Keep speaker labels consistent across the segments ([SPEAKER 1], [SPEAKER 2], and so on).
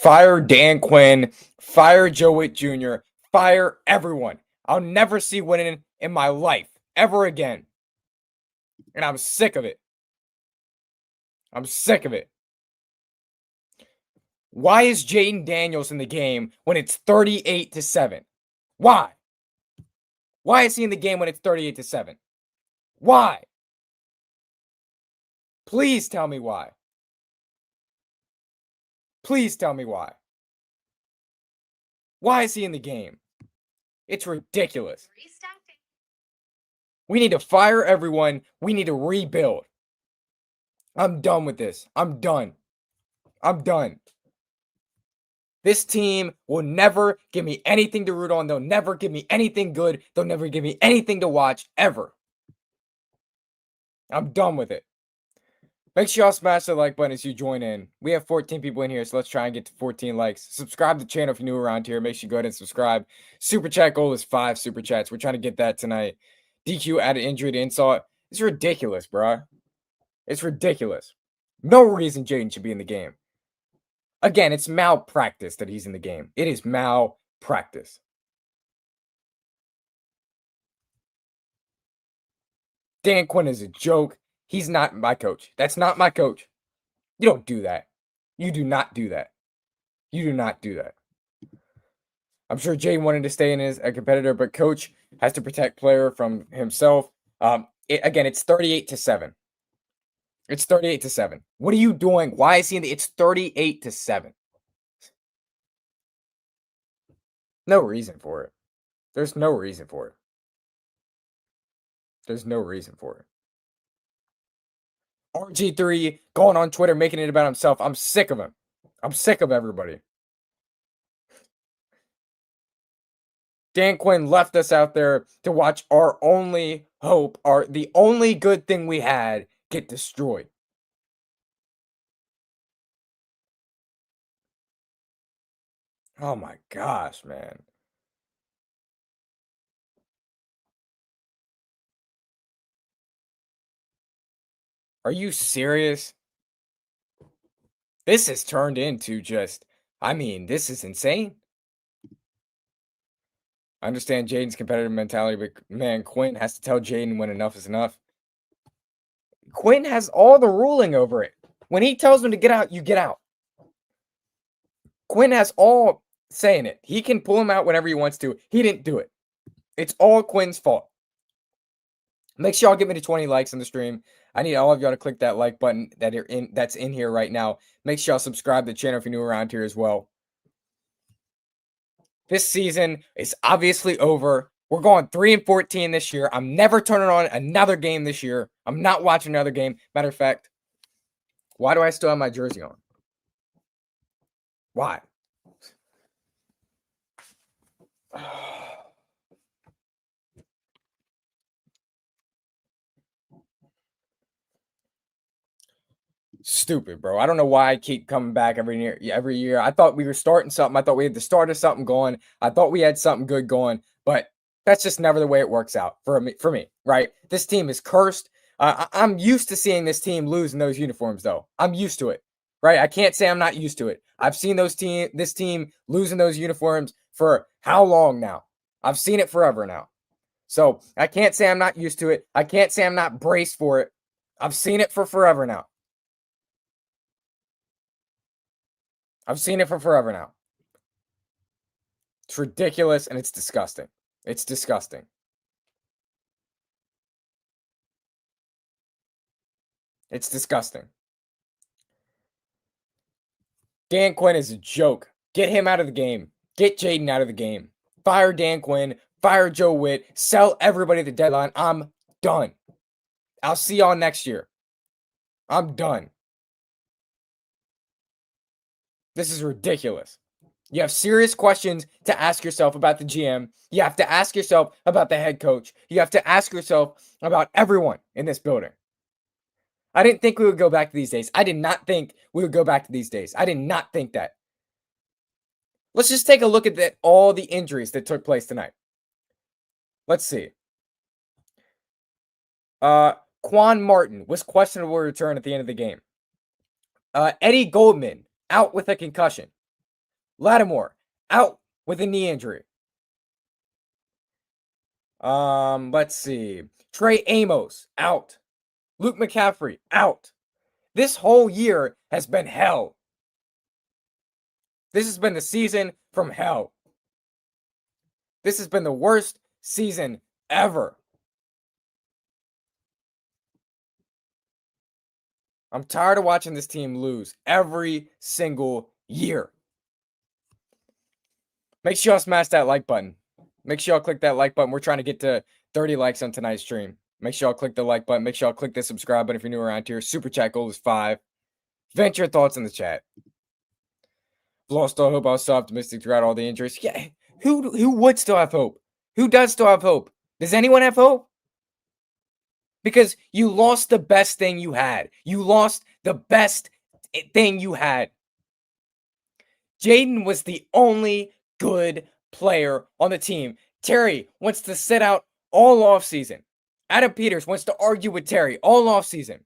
[SPEAKER 1] Fire Dan Quinn. Fire Joe Witt Jr. Fire everyone. I'll never see winning in my life ever again. And I'm sick of it. I'm sick of it. Why is Jaden Daniels in the game when it's 38-7? Why? Why is he in the game when it's 38-7? Why? Please tell me why. Please tell me why. Why is he in the game? It's ridiculous. We need to fire everyone. We need to rebuild. I'm done with this. I'm done. I'm done. This team will never give me anything to root on. They'll never give me anything good. They'll never give me anything to watch ever. I'm done with it. Make sure y'all smash the like button as you join in. We have 14 people in here, so let's try and get to 14 likes. Subscribe to the channel if you're new around here. Make sure you go ahead and subscribe. Super chat goal is 5 super chats. We're trying to get that tonight. DQ added injury to insult. It's ridiculous, bro. It's ridiculous. No reason Jaden should be in the game. Again, it's malpractice that he's in the game. It is malpractice. Dan Quinn is a joke. He's not my coach. That's not my coach. You don't do that. You do not do that. You do not do that. I'm sure Jaden wanted to stay in as a competitor, but coach has to protect player from himself. Again, it's 38-7. It's 38-7. What are you doing? Why is he in the? It's 38-7. No reason for it. There's no reason for it. There's no reason for it. RG3 going on Twitter, making it about himself. I'm sick of him. I'm sick of everybody. Dan Quinn left us out there to watch our only hope, the only good thing we had, get destroyed. Oh my gosh, man. Are you serious? This has turned into just, I mean, this is insane. I understand Jaden's competitive mentality, but man, Quinn has to tell Jaden when enough is enough. Quinn has all the ruling over it. When he tells him to get out, you get out. Quinn has all saying it. He can pull him out whenever he wants to. He didn't do it. It's all Quinn's fault. Make sure y'all give me the 20 likes on the stream. I need all of y'all to click that like button that's in here right now. Make sure y'all subscribe to the channel if you're new around here as well. This season is obviously over. We're going 3-14 this year. I'm never turning on another game this year. I'm not watching another game. Matter of fact, why do I still have my jersey on? Why? Stupid, bro. I don't know why I keep coming back every year. I thought we were starting something. I thought we had the start of something going. I thought we had something good going, but that's just never the way it works out for me, right? This team is cursed. I'm used to seeing this team lose in those uniforms, though. I'm used to it, right? I can't say I'm not used to it. I've seen this team losing those uniforms for how long now? I've seen it forever now. So I can't say I'm not used to it. I can't say I'm not braced for it. I've seen it for forever now. I've seen it for forever now. It's ridiculous and it's disgusting. It's disgusting. It's disgusting. Dan Quinn is a joke. Get him out of the game. Get Jaden out of the game. Fire Dan Quinn. Fire Joe Witt. Sell everybody at the deadline. I'm done. I'll see y'all next year. I'm done. This is ridiculous. You have serious questions to ask yourself about the GM. You have to ask yourself about the head coach. You have to ask yourself about everyone in this building. I didn't think we would go back to these days. I did not think we would go back to these days. I did not think that. Let's just take a look at all the injuries that took place tonight. Let's see. Quan Martin was questionable return at the end of the game. Eddie Goldman out with a concussion. Lattimore out with a knee injury. Let's see. Trey Amos out. Luke McCaffrey out. This whole year has been hell. This has been the season from hell. This has been the worst season ever. I'm tired of watching this team lose every single year. Make sure y'all smash that like button. Make sure y'all click that like button. We're trying to get to 30 likes on tonight's stream. Make sure y'all click the like button. Make sure y'all click the subscribe button if you're new around here. Super chat goal is 5. Vent your thoughts in the chat. Lost all hope. I was so optimistic throughout all the injuries. Yeah, who would still have hope? Who does still have hope? Does anyone have hope? Because you lost the best thing you had. You lost the best thing you had. Jaden was the only good player on the team. Terry wants to sit out all offseason. Adam Peters wants to argue with Terry all offseason.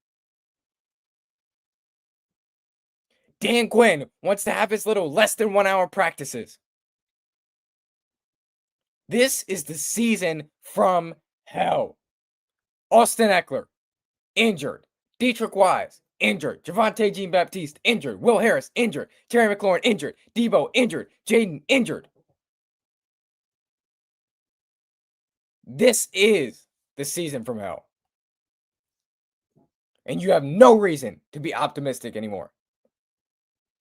[SPEAKER 1] Dan Quinn wants to have his little less than 1 hour practices. This is the season from hell. Austin Eckler, injured. Dietrich Wise, injured. Javonte Jean-Baptiste, injured. Will Harris, injured. Terry McLaurin, injured. Debo, injured. Jaden, injured. This is the season from hell. And you have no reason to be optimistic anymore.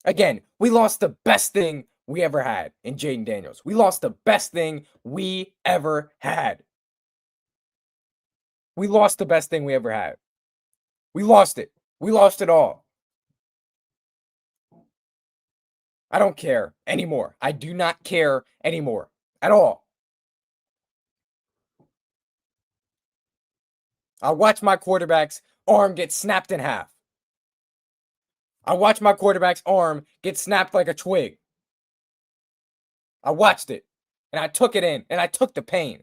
[SPEAKER 1] Again, we lost the best thing we ever had in Jaden Daniels. We lost the best thing we ever had. We lost the best thing we ever had. We lost it. We lost it all. I don't care anymore. I do not care anymore at all. I watch my quarterback's arm get snapped in half. I watched my quarterback's arm get snapped like a twig. I watched it, and I took it in, and I took the pain.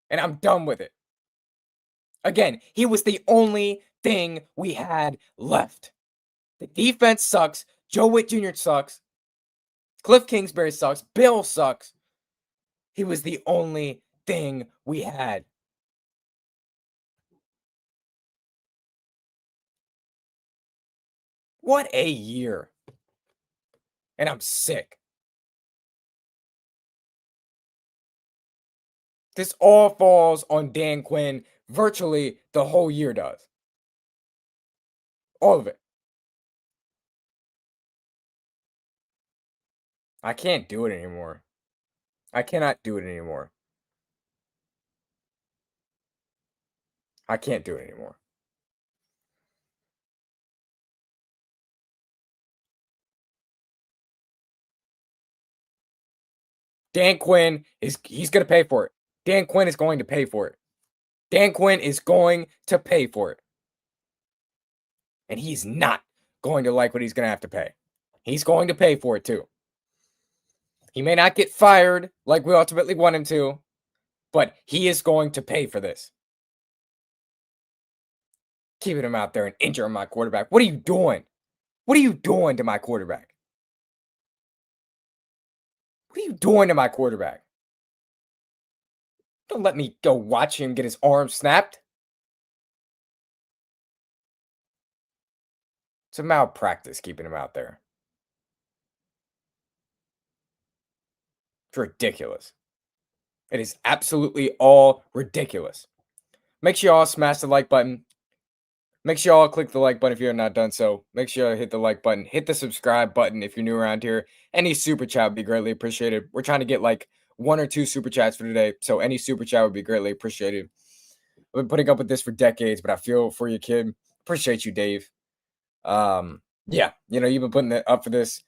[SPEAKER 1] And I'm done with it. Again, he was the only thing we had left. The defense sucks. Joe Witt Jr. sucks. Cliff Kingsbury sucks. Bill sucks. He was the only thing we had. What a year. And I'm sick. This all falls on Dan Quinn. Virtually the whole year does. All of it. I can't do it anymore. I cannot do it anymore. I can't do it anymore. Dan Quinn he's going to pay for it. Dan Quinn is going to pay for it. Dan Quinn is going to pay for it. And he's not going to like what he's going to have to pay. He's going to pay for it too. He may not get fired like we ultimately want him to, but he is going to pay for this. Keeping him out there and injuring my quarterback. What are you doing? What are you doing to my quarterback? What are you doing to my quarterback? Don't let me go watch him get his arm snapped. It's a malpractice keeping him out there. It's ridiculous. It is absolutely all ridiculous. Make sure y'all smash the like button. Make sure y'all click the like button if you're not done so. Make sure you hit the like button. Hit the subscribe button if you're new around here. Any super chat would be greatly appreciated. We're trying to get like 1 or 2 super chats for today. So any super chat would be greatly appreciated. I've been putting up with this for decades, but I feel for you, kid. Appreciate you, Dave. Yeah, you know, you've been putting up for this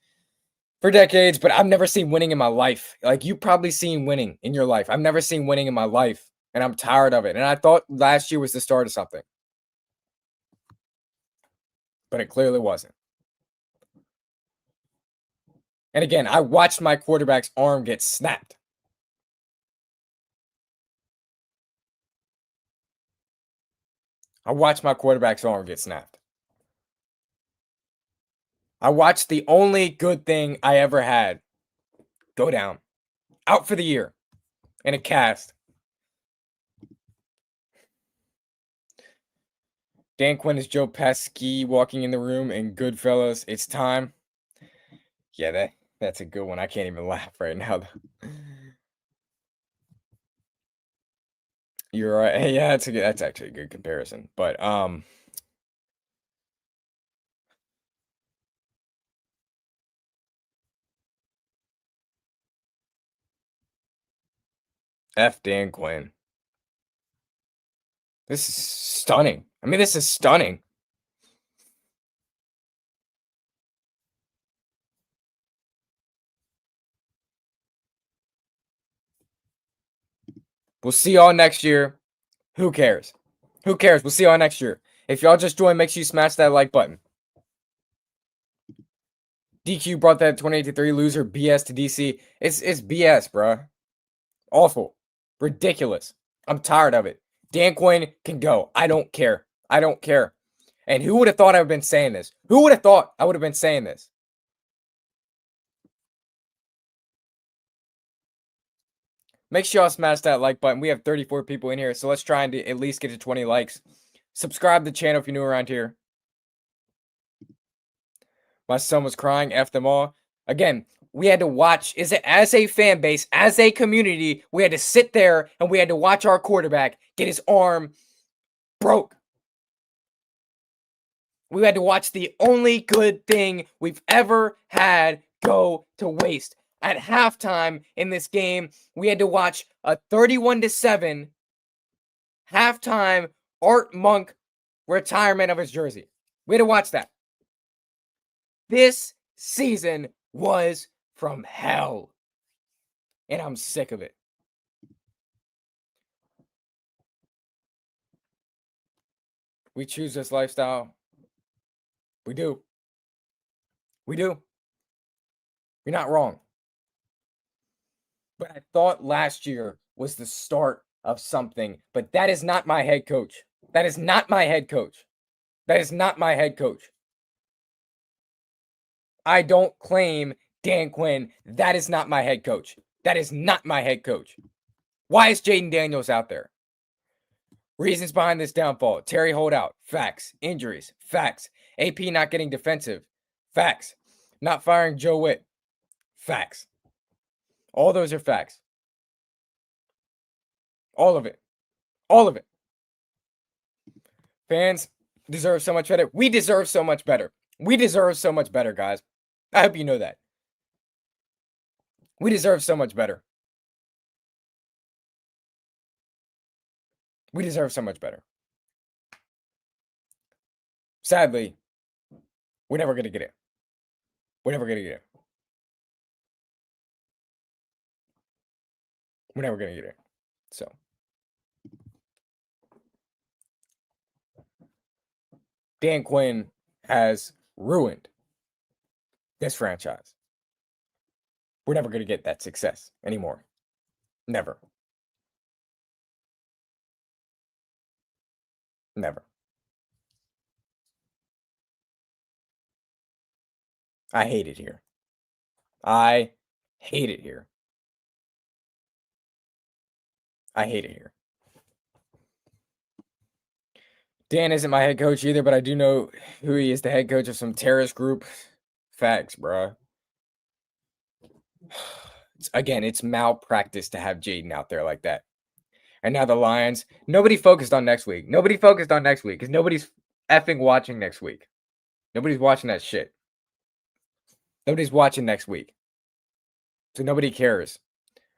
[SPEAKER 1] for decades, but I've never seen winning in my life. Like, you've probably seen winning in your life. I've never seen winning in my life, and I'm tired of it. And I thought last year was the start of something, but it clearly wasn't. And again, I watched my quarterback's arm get snapped. I watched my quarterback's arm get snapped. I watched the only good thing I ever had go down. Out for the year in a cast. Dan Quinn is Joe Pesci walking in the room and Goodfellas. It's time. Yeah, that's a good one. I can't even laugh right now. You're right. Yeah, that's actually a good comparison. But F Dan Quinn. This is stunning. I mean, this is stunning. We'll see y'all next year. Who cares? Who cares? We'll see y'all next year. If y'all just joined, make sure you smash that like button. DQ brought that 28-3 loser BS to DC. It's BS, bro. Awful. Ridiculous. I'm tired of it. Dan Quinn can go. I don't care. I don't care. And who would have thought I would have been saying this? Who would have thought I would have been saying this? Make sure y'all smash that like button. We have 34 people in here, so let's try and at least get to 20 likes. Subscribe to the channel if you're new around here. My son was crying. F them all. Again, we had to watch, is it as a fan base, as a community, we had to sit there and we had to watch our quarterback get his arm broke. We had to watch the only good thing we've ever had go to waste. At halftime in this game, we had to watch a 31-7 halftime Art Monk retirement of his jersey. We had to watch that. This season was from hell. And I'm sick of it. We choose this lifestyle. We do. We do. You're not wrong. But I thought last year was the start of something. But that is not my head coach. That is not my head coach. That is not my head coach. I don't claim Dan Quinn. That is not my head coach. That is not my head coach. Why is Jaden Daniels out there? Reasons behind this downfall. Terry holdout. Facts. Injuries. Facts. AP not getting defensive. Facts. Not firing Joe Witt. Facts. All those are facts. All of it. All of it. Fans deserve so much better. We deserve so much better. We deserve so much better, guys. I hope you know that. We deserve so much better. We deserve so much better. Sadly, we're never going to get it. We're never going to get it. We're never going to get it. So, Dan Quinn has ruined this franchise. We're never going to get that success anymore. Never. Never. I hate it here. I hate it here. I hate it here. Dan isn't my head coach either, but I do know who he is, the head coach of some terrorist group. Facts, bro. Again, it's malpractice to have Jaden out there like that. And now the Lions, nobody focused on next week. Nobody focused on next week because nobody's effing watching next week. Nobody's watching that shit. Nobody's watching next week. So nobody cares.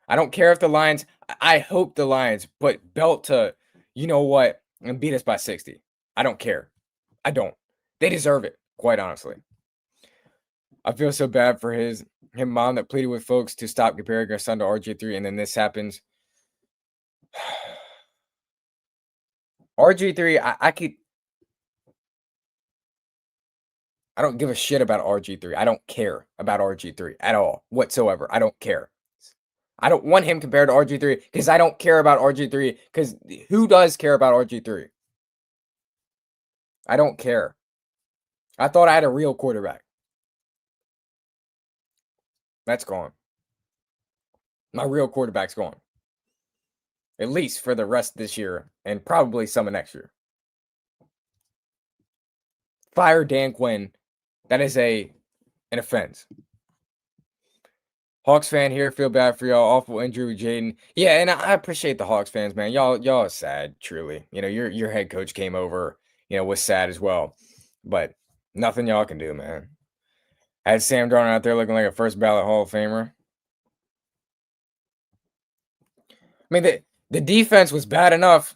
[SPEAKER 1] I don't care if the Lions, I hope the Lions put belt to, you know what, and beat us by 60. I don't care. I don't. They deserve it, quite honestly. I feel so bad for him mom that pleaded with folks to stop comparing her son to RG3, and then this happens. RG3, I don't give a shit about RG3. I don't care about RG3 at all, whatsoever. I don't care. I don't want him compared to RG3 because I don't care about RG3 because who does care about RG3? I don't care. I thought I had a real quarterback. That's gone. My real quarterback's gone. At least for the rest of this year and probably some of next year. Fire Dan Quinn. That is an offense. Hawks fan here. Feel bad for y'all. Awful injury with Jaden. Yeah, and I appreciate the Hawks fans, man. Y'all are sad, truly. Your head coach came over, was sad as well. But nothing y'all can do, man. I had Sam Darnold out there looking like a first ballot Hall of Famer. I mean, the defense was bad enough.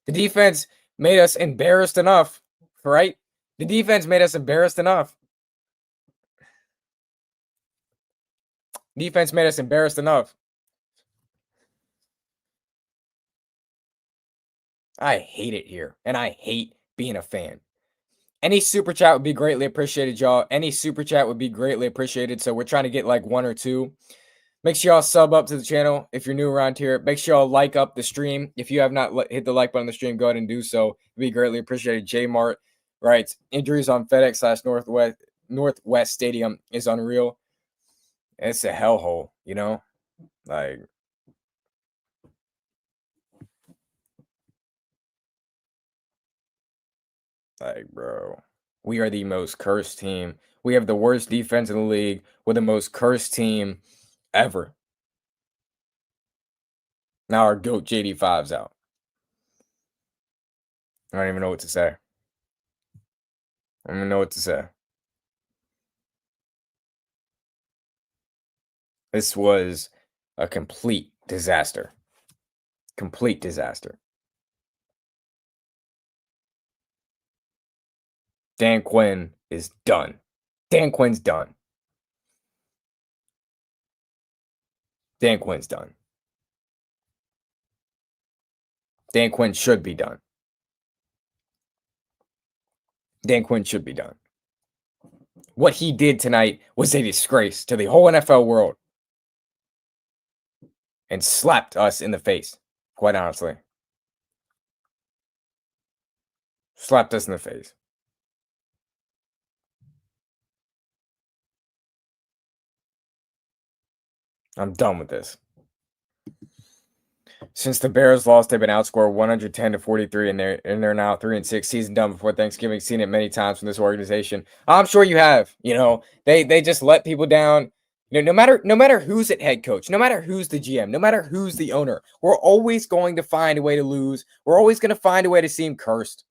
[SPEAKER 1] The defense made us embarrassed enough, right? The defense made us embarrassed enough. Defense made us embarrassed enough. I hate it here, and I hate being a fan. Any super chat would be greatly appreciated, y'all. Any super chat would be greatly appreciated. So we're trying to get like 1 or 2. Make sure y'all sub up to the channel if you're new around here. Make sure y'all like up the stream. If you have not hit the like button on the stream, go ahead and do so. It'd be greatly appreciated. J Mart writes, injuries on FedEx /Northwest Stadium is unreal. It's a hellhole, Like, bro, we are the most cursed team. We have the worst defense in the league. We're the most cursed team ever. Now our GOAT JD5's out. I don't even know what to say. I don't even know what to say. This was a complete disaster. Complete disaster. Dan Quinn is done. Dan Quinn's done. Dan Quinn's done. Dan Quinn should be done. Dan Quinn should be done. What he did tonight was a disgrace to the whole NFL world and slapped us in the face, quite honestly. Slapped us in the face. I'm done with this. Since the Bears lost, they've been outscored 110-43, and they're now 3-6. Season done before Thanksgiving. Seen it many times from this organization. I'm sure you have. They just let people down. No matter who's at head coach, no matter who's the GM, no matter who's the owner, we're always going to find a way to lose. We're always going to find a way to seem cursed.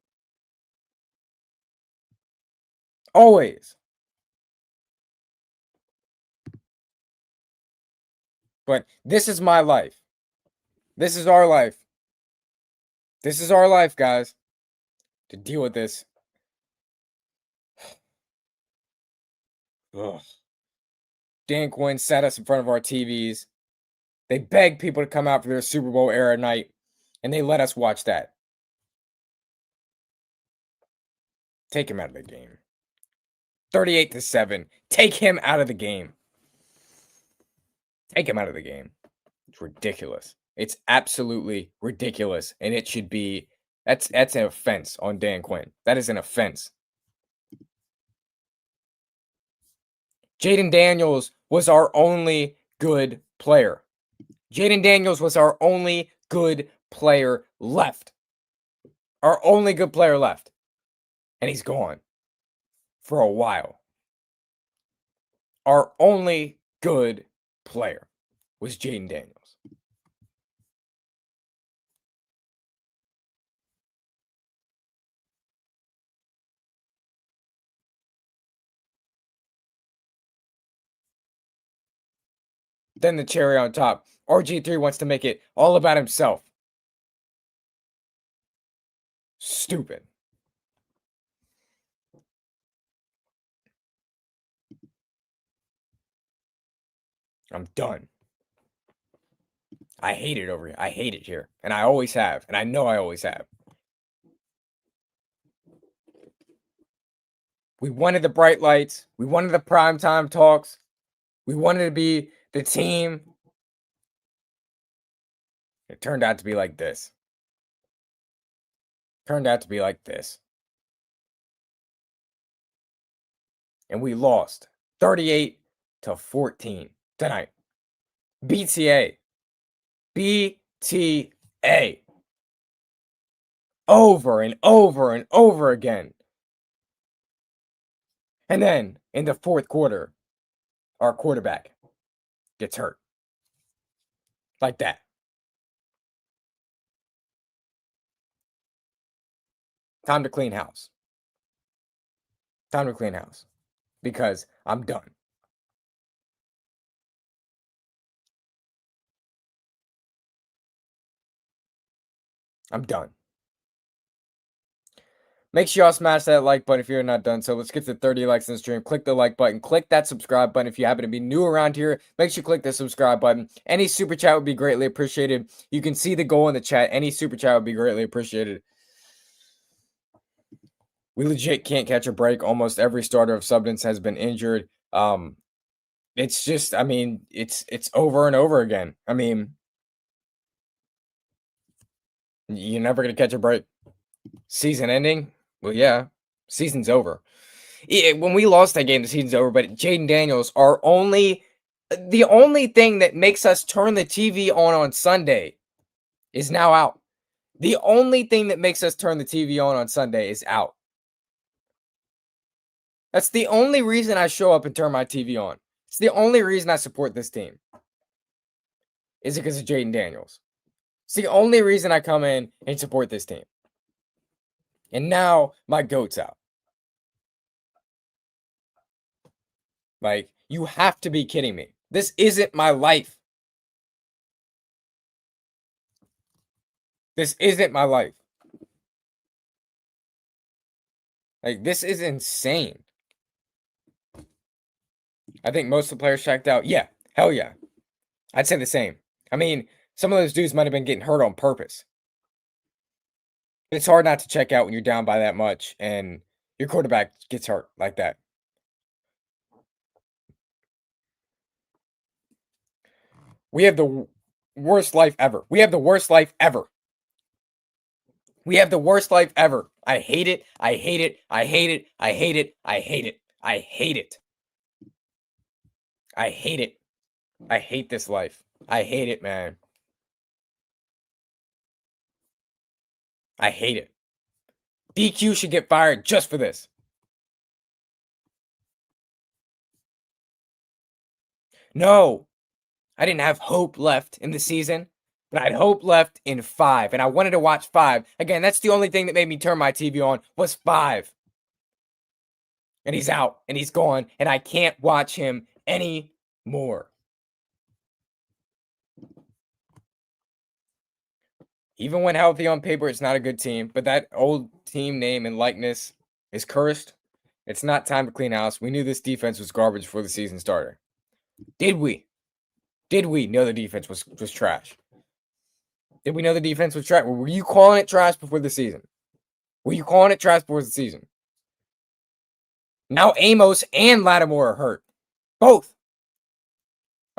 [SPEAKER 1] Always. But this is my life. This is our life. This is our life, guys. To deal with this. Ugh. Dan Quinn sat us in front of our TVs. They begged people to come out for their Super Bowl era night, and they let us watch that. Take him out of the game. 38-7. Take him out of the game. Take him out of the game. It's ridiculous. It's absolutely ridiculous, and it should be. That's an offense on Dan Quinn. That is an offense. Jaden Daniels was our only good player. Jaden Daniels was our only good player left. Our only good player left. And he's gone for a while. Our only good player was Jaden Daniels. Then the cherry on top. RG3 wants to make it all about himself. Stupid. I'm done. I hate it over here. I hate it here. And I always have. And I know I always have. We wanted the bright lights. We wanted the primetime talks. We wanted to be the team. It turned out to be like this. Turned out to be like this. And we lost 38 to 14 tonight. BTA. BTA. Over and over and over again. And then in the fourth quarter, our quarterback gets hurt. Like that. Time to clean house. Time to clean house. Because I'm done. I'm done. Make sure y'all smash that like button if you're not done. So let's get to 30 likes in the stream. Click the like button. Click that subscribe button. If you happen to be new around here, make sure you click the subscribe button. Any super chat would be greatly appreciated. You can see the goal in the chat. Any super chat would be greatly appreciated. We legit can't catch a break. Almost every starter of substance has been injured. It's just, I mean, it's over and over again. I mean, you're never gonna catch a break. Season ending? Well, yeah, season's over. When we lost that game, the season's over. But Jaden Daniels, the only thing that makes us turn the TV on Sunday is now out. The only thing that makes us turn the TV on Sunday is out. That's the only reason I show up and turn my TV on. It's the only reason I support this team. Is it because of Jaden Daniels? It's the only reason I come in and support this team. And now my GOAT's out. Like, you have to be kidding me. This isn't my life. This isn't my life. Like, this is insane. I think most of the players checked out. Yeah, hell yeah. I'd say the same. I mean, some of those dudes might have been getting hurt on purpose. It's hard not to check out when you're down by that much and your quarterback gets hurt like that. We have the worst life ever. We have the worst life ever. We have the worst life ever. I hate it. I hate it. I hate it. I hate it. I hate it. I hate it. I hate it. I hate this life. I hate it, man. I hate it. DQ should get fired just for this. No, I didn't have hope left in the season, but I had hope left in 5, and I wanted to watch 5. Again, that's the only thing that made me turn my TV on was 5. And he's out, and he's gone, and I can't watch him anymore. Even when healthy on paper, it's not a good team, but that old team name and likeness is cursed. It's not time to clean house. We knew this defense was garbage before the season started. Did we? Did we know the defense was trash? Did we know the defense was trash? Were you calling it trash before the season? Were you calling it trash before the season? Now Amos and Lattimore are hurt. Both.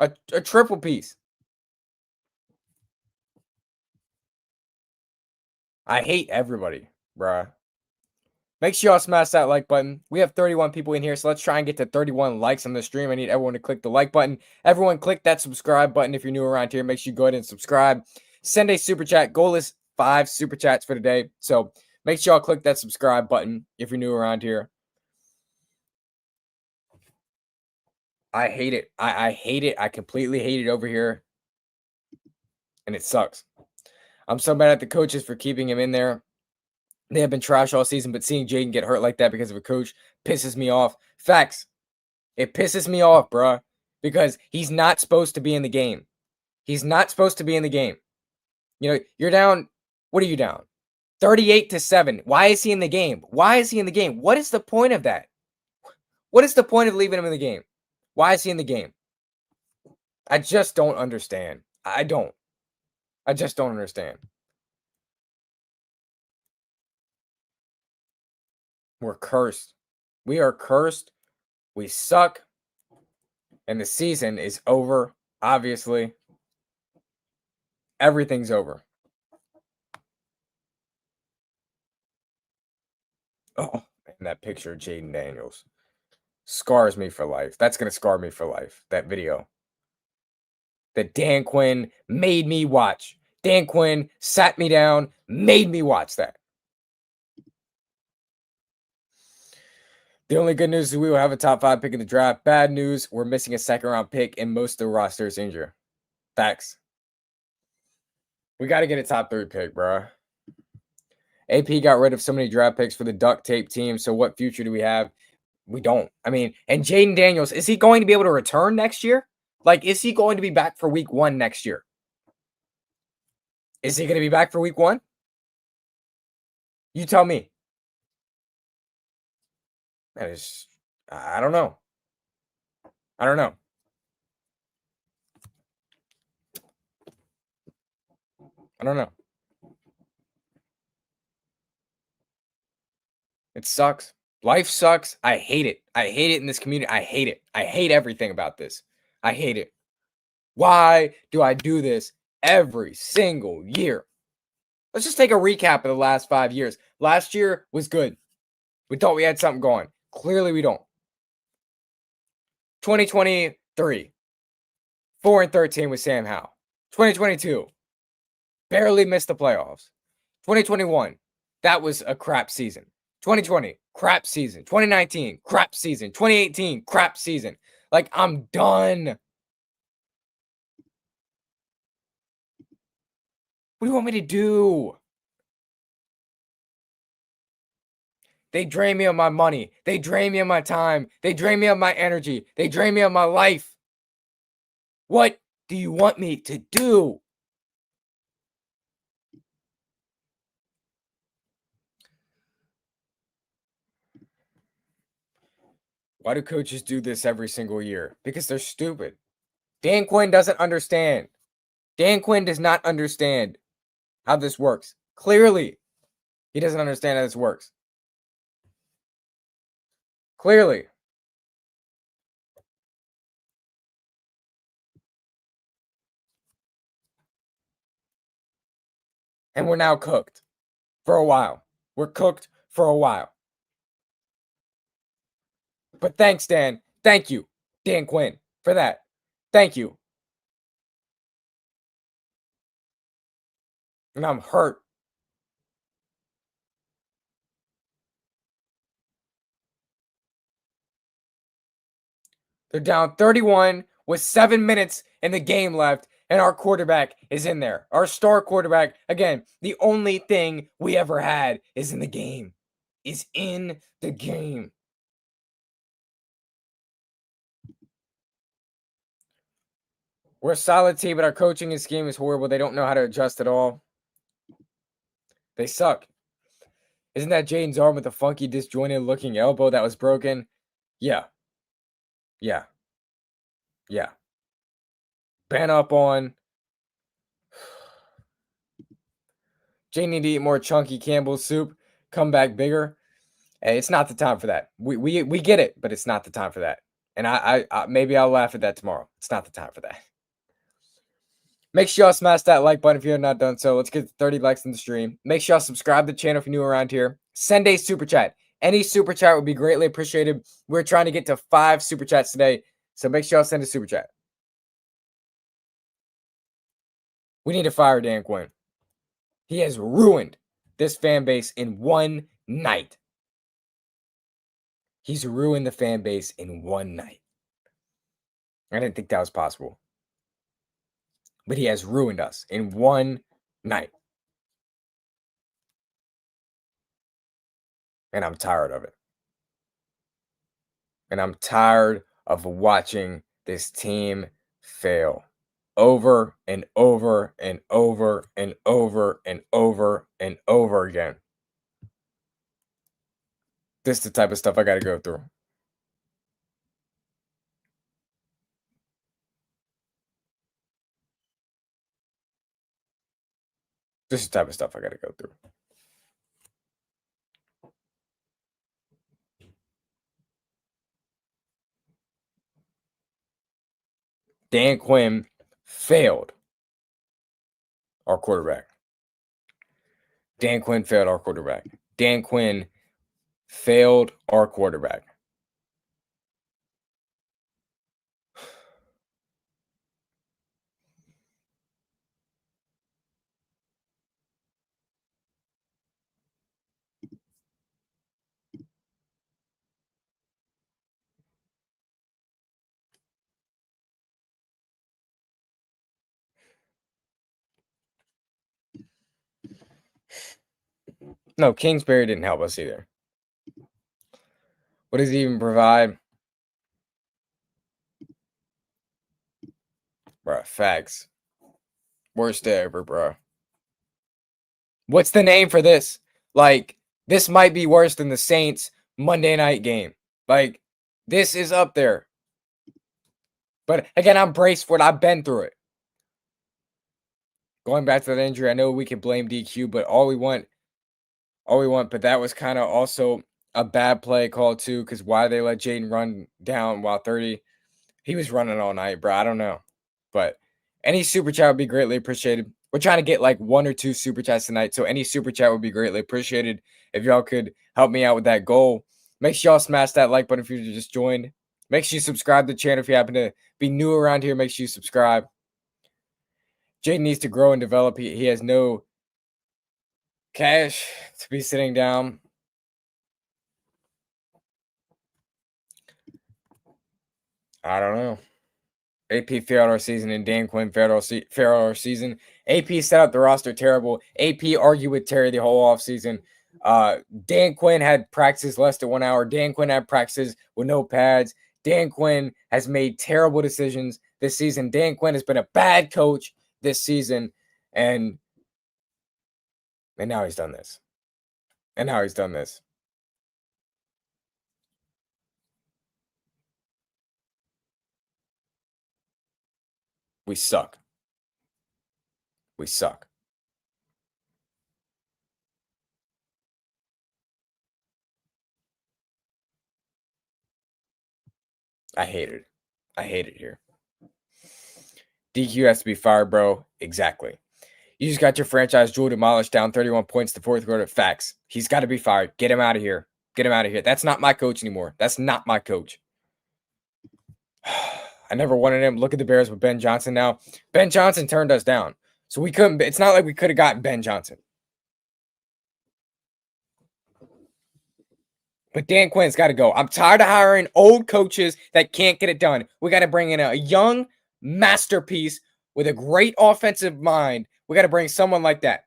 [SPEAKER 1] A triple piece. I hate everybody, bruh. Make sure y'all smash that like button. We have 31 people in here, so let's try and get to 31 likes on the stream. I need everyone to click the like button. Everyone click that subscribe button if you're new around here. Make sure you go ahead and subscribe. Send a super chat. Goal is 5 super chats for today. So make sure y'all click that subscribe button if you're new around here. I hate it. I hate it. I completely hate it over here. And it sucks. I'm so mad at the coaches for keeping him in there. They have been trash all season, but seeing Jaden get hurt like that because of a coach pisses me off. Facts. It pisses me off, bruh, because he's not supposed to be in the game. He's not supposed to be in the game. You know, you're down. What are you down? 38-7. Why is he in the game? Why is he in the game? What is the point of that? What is the point of leaving him in the game? Why is he in the game? I just don't understand. I don't. I just don't understand. We're cursed. We are cursed. We suck. And the season is over, obviously. Everything's over. Oh, and that picture of Jaden Daniels. scars me for life. That's gonna scar me for life. That video that Dan Quinn made me watch. Dan Quinn sat me down, made me watch that. The only good news is we will have a top 5 pick in the draft. Bad news, we're missing a second round pick and most of the roster is injured. Facts. We got to get a top 3 pick, bro. AP got rid of so many draft picks for the duct tape team. So what future do we have? We don't. I mean, and Jaden Daniels, is he going to be able to return next year? Like, is he going to be back for week 1 next year? Is he going to be back for week 1? You tell me. That is, I don't know. I don't know. I don't know. It sucks. Life sucks. I hate it. I hate it in this community. I hate it. I hate everything about this. I hate it. Why do I do this every single year? Let's just take a recap of the last 5 years. Last year was good. We thought we had something going. Clearly, we don't. 2023, 4-13 with Sam Howell. 2022, barely missed the playoffs. 2021, that was a crap season. 2020, crap season. 2019, crap season. 2018, crap season. Like, I'm done. What do you want me to do? They drain me of my money. They drain me of my time. They drain me of my energy. They drain me of my life. What do you want me to do? Why do coaches do this every single year? Because they're stupid. Dan Quinn doesn't understand. Dan Quinn does not understand how this works. Clearly, he doesn't understand how this works. Clearly. And we're now cooked for a while. We're cooked for a while. But thanks, Dan. Thank you, Dan Quinn, for that. Thank you. And I'm hurt. They're down 31 with 7 minutes in the game left, and our quarterback is in there. Our star quarterback, again, the only thing we ever had is in the game. Is in the game. We're a solid team, but our coaching and scheme is horrible. They don't know how to adjust at all. They suck. Isn't that Jaden's arm with the funky disjointed looking elbow that was broken? Yeah. Yeah. Yeah. Ban up on. Jaden need to eat more chunky Campbell's soup. Come back bigger. Hey, it's not the time for that. We get it, but it's not the time for that. And I maybe I'll laugh at that tomorrow. It's not the time for that. Make sure y'all smash that like button if you have not done so. Let's get to 30 likes in the stream. Make sure y'all subscribe to the channel if you're new around here. Send a super chat. Any super chat would be greatly appreciated. We're trying to get to 5 super chats today, so make sure y'all send a super chat. We need to fire Dan Quinn. He has ruined this fan base in one night. He's ruined the fan base in one night. I didn't think that was possible. But he has ruined us in one night. And I'm tired of it. And I'm tired of watching this team fail over and over and over and over and over and over again. This is the type of stuff I got to go through. This is the type of stuff I got to go through. Dan Quinn failed our quarterback. Dan Quinn failed our quarterback. Dan Quinn failed our quarterback. No, Kingsbury didn't help us either. What does he even provide? Bruh, facts. Worst day ever, bruh. What's the name for this? Like, this might be worse than the Saints Monday night game. Like, this is up there. But again, I'm braced for it. I've been through it. Going back to that injury, I know we can blame DQ, but all we want, but that was kind of also a bad play call too, because why they let Jaden run down while 30. He was running all night, bro. I don't know. But any super chat would be greatly appreciated. We're trying to get like 1 or 2 super chats tonight. So any super chat would be greatly appreciated. If y'all could help me out with that goal, make sure y'all smash that like button if you just joined. Make sure you subscribe to the channel if you happen to be new around here. Make sure you subscribe. Jaden needs to grow and develop. He has no cash to be sitting down. I don't know. AP failed our season and Dan Quinn failed our season. AP set up the roster terrible. AP argued with Terry the whole offseason. Dan Quinn had practices less than 1 hour. Dan Quinn had practices with no pads. Dan Quinn has made terrible decisions this season. Dan Quinn has been a bad coach this season. And now he's done this. We suck. I hate it. Here. DQ has to be fired, bro. Exactly. You just got your franchise jewel demolished, down 31 points the fourth quarter. Facts. He's got to be fired. Get him out of here. That's not my coach anymore. That's not my coach. I never wanted him. Look at the Bears with Ben Johnson now. Ben Johnson turned us down. So we couldn't. It's not like we could have gotten Ben Johnson. But Dan Quinn's got to go. I'm tired of hiring old coaches that can't get it done. We got to bring in a young masterpiece with a great offensive mind. We got to bring someone like that.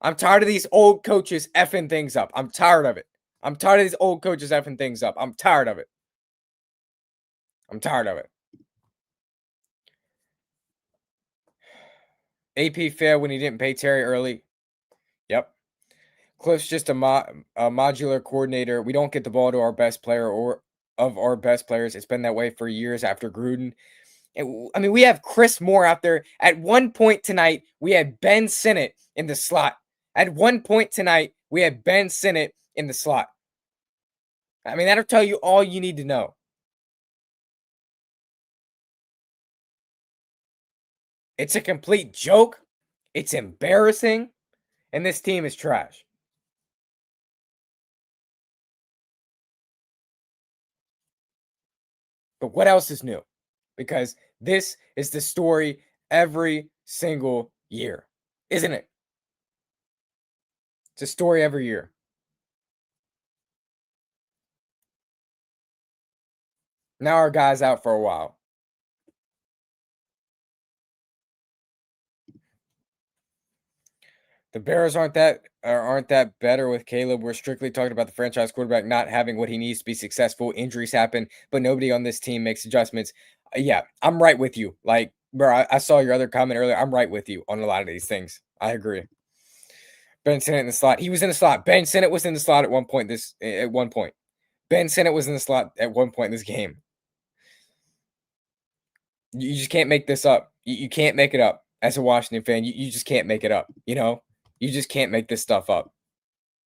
[SPEAKER 1] I'm tired of these old coaches effing things up. I'm tired of it. I'm tired of these old coaches effing things up. I'm tired of it. AP failed when he didn't pay Terry early. Yep. Cliff's just a modular coordinator. We don't get the ball to our best player or of our best players. It's been that way for years after Gruden. I mean, we have Chris Moore out there. At one point tonight, we had Ben Sinnott in the slot. I mean, that'll tell you all you need to know. It's a complete joke. It's embarrassing. And this team is trash. But what else is new? Because this is the story every single year, isn't it? It's a story every year. Now our guy's out for a while. The Bears aren't that better with Caleb. We're strictly talking about the franchise quarterback not having what he needs to be successful. Injuries happen, but nobody on this team makes adjustments. Yeah, I'm right with you. Like, bro, I saw your other comment earlier. I'm right with you on a lot of these things. I agree. Ben Sinnott in the slot. He was in the slot. Ben Sinnott was in the slot at one point. Ben Sinnott was in the slot at one point in this game. You just can't make this up. You can't make it up as a Washington fan. You just can't make it up. You know, you just can't make this stuff up.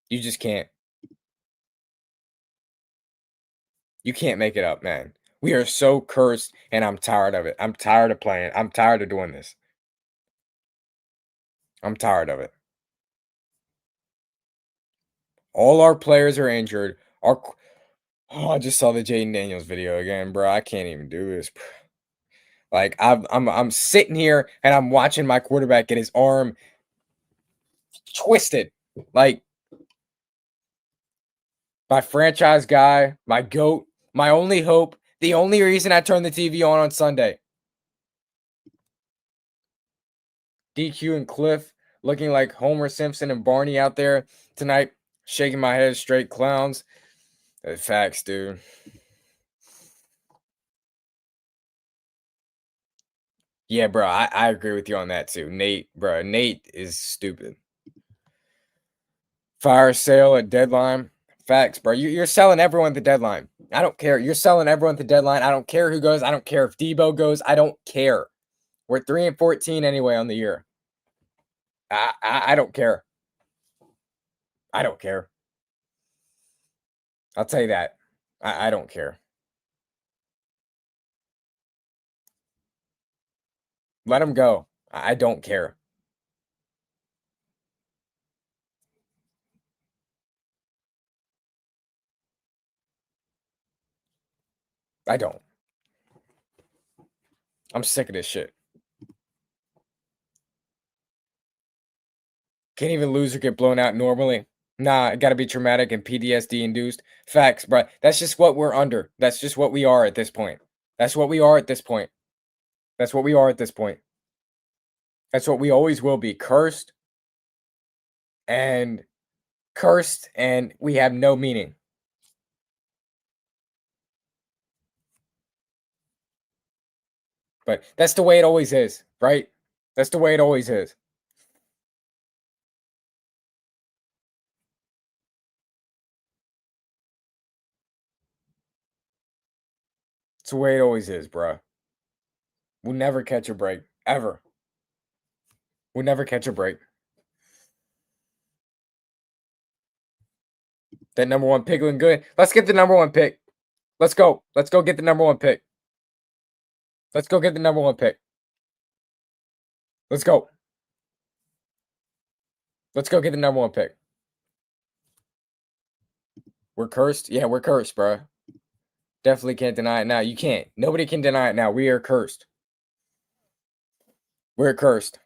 [SPEAKER 1] You just can't. You can't make it up, man. We are so cursed, and I'm tired of it. I'm tired of playing. I'm tired of doing this. I'm tired of it. All our players are injured. I just saw the Jaden Daniels video again, bro. I can't even do this, bro. Like I'm sitting here and I'm watching my quarterback get his arm twisted. Like, my franchise guy, my GOAT, my only hope, the only reason I turn the TV on Sunday. DQ and Cliff looking like Homer Simpson and Barney out there tonight, shaking my head straight clowns. Facts, dude. Yeah, bro, I agree with you on that too. Nate, bro, Nate is stupid. Fire sale at deadline. Facts, bro. You're selling everyone at the deadline. I don't care. You're selling everyone at the deadline. I don't care who goes. I don't care if Debo goes. I don't care. We're 3-14 anyway on the year. I don't care. I don't care. I'll tell you that. I don't care. Let him go. I don't care. I don't. I'm sick of this shit. Can't even lose or get blown out normally. Nah, it gotta be traumatic and PTSD induced. Facts, bro. That's just what we're under. That's just what we are at this point. That's what we are at this point. That's what we are at this point. That's what we always will be. And cursed, and we have no meaning. But that's the way it always is, right? That's the way it always is. It's the way it always is, bro. We'll never catch a break. Ever. We'll never catch a break. That number one pick looking good. Let's get the number one pick. Let's go. Let's go get the number one pick. Let's go get the number one pick. Let's go. Let's go get the number one pick. We're cursed. Yeah, we're cursed, bro. Definitely can't deny it now. You can't. Nobody can deny it now. We are cursed. We're cursed.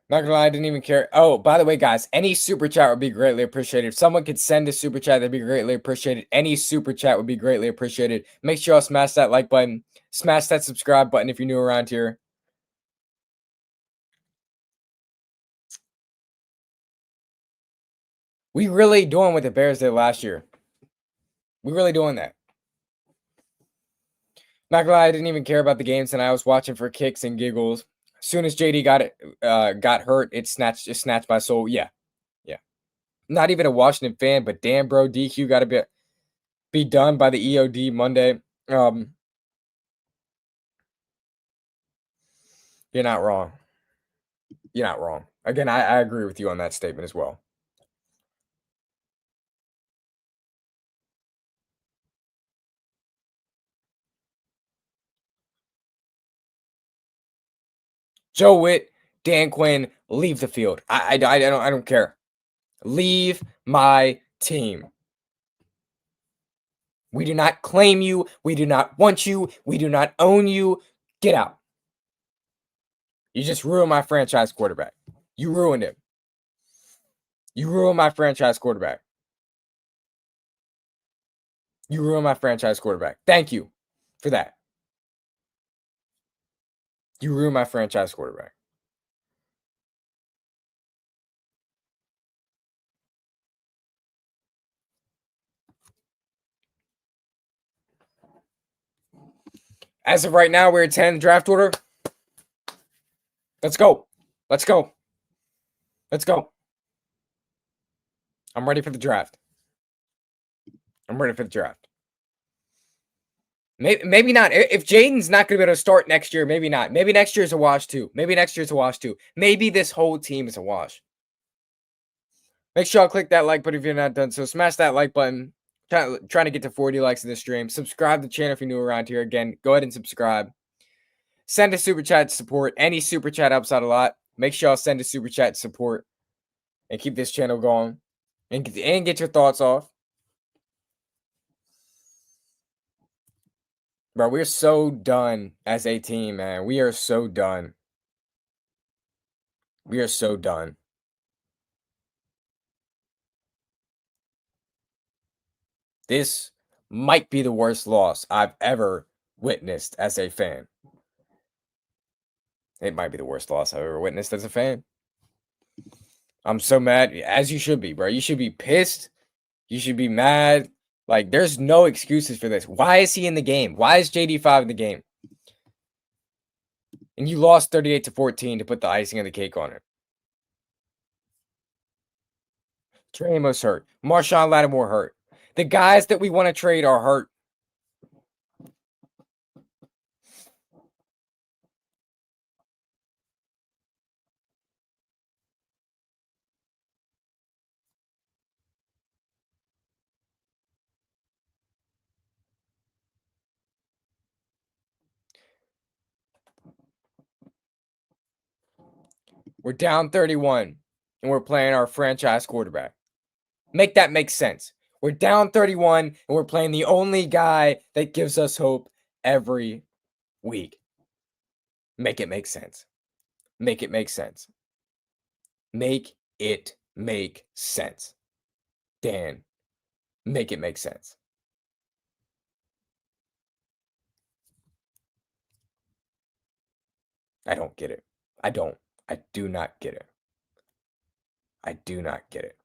[SPEAKER 1] Not gonna lie, I didn't even care. Oh, by the way, guys, any super chat would be greatly appreciated. If someone could send a super chat, that'd be greatly appreciated. Any super chat would be greatly appreciated. Make sure y'all smash that like button, smash that subscribe button if you're new around here. We really doing what the Bears did last year. We really doing that. Not gonna lie, I didn't even care about the games, and I was watching for kicks and giggles. As soon as JD got hurt, it snatched my soul. Yeah, yeah. Not even a Washington fan, but damn, bro, DQ got to be done by the EOD Monday. You're not wrong. You're not wrong. Again, I agree with you on that statement as well. Joe Witt, Dan Quinn, leave the field. I don't care. Leave my team. We do not claim you. We do not want you. We do not own you. Get out. You just ruined my franchise quarterback. You ruined him. You ruined my franchise quarterback. You ruined my franchise quarterback. Thank you for that. You ruined my franchise quarterback. As of right now, we're at 10 draft order. Let's go. Let's go. Let's go. I'm ready for the draft. I'm ready for the draft. Maybe not. If Jaden's not going to be able to start next year, maybe not. Maybe next year's a wash too. Maybe next year's a wash too. Maybe this whole team is a wash. Make sure y'all click that like button if you're not done. So smash that like button. Trying to get to 40 likes in this stream. Subscribe to the channel if you're new around here. Again, go ahead and subscribe. Send a super chat to support. Any super chat helps out a lot. Make sure y'all send a super chat to support and keep this channel going and get your thoughts off. Bro, we're so done as a team, man. We are so done. We are so done. This might be the worst loss I've ever witnessed as a fan. It might be the worst loss I've ever witnessed as a fan. I'm so mad, as you should be, bro. You should be pissed. You should be mad. Like, there's no excuses for this. Why is he in the game? Why is JD5 in the game? And you lost 38-14 to put the icing on the cake on it. Trey Amos hurt. Marshawn Lattimore hurt. The guys that we want to trade are hurt. We're down 31, and we're playing our franchise quarterback. Make that make sense. We're down 31, and we're playing the only guy that gives us hope every week. Make it make sense. Make it make sense. Make it make sense. Dan, make it make sense. I don't get it. I don't. I do not get it. I do not get it.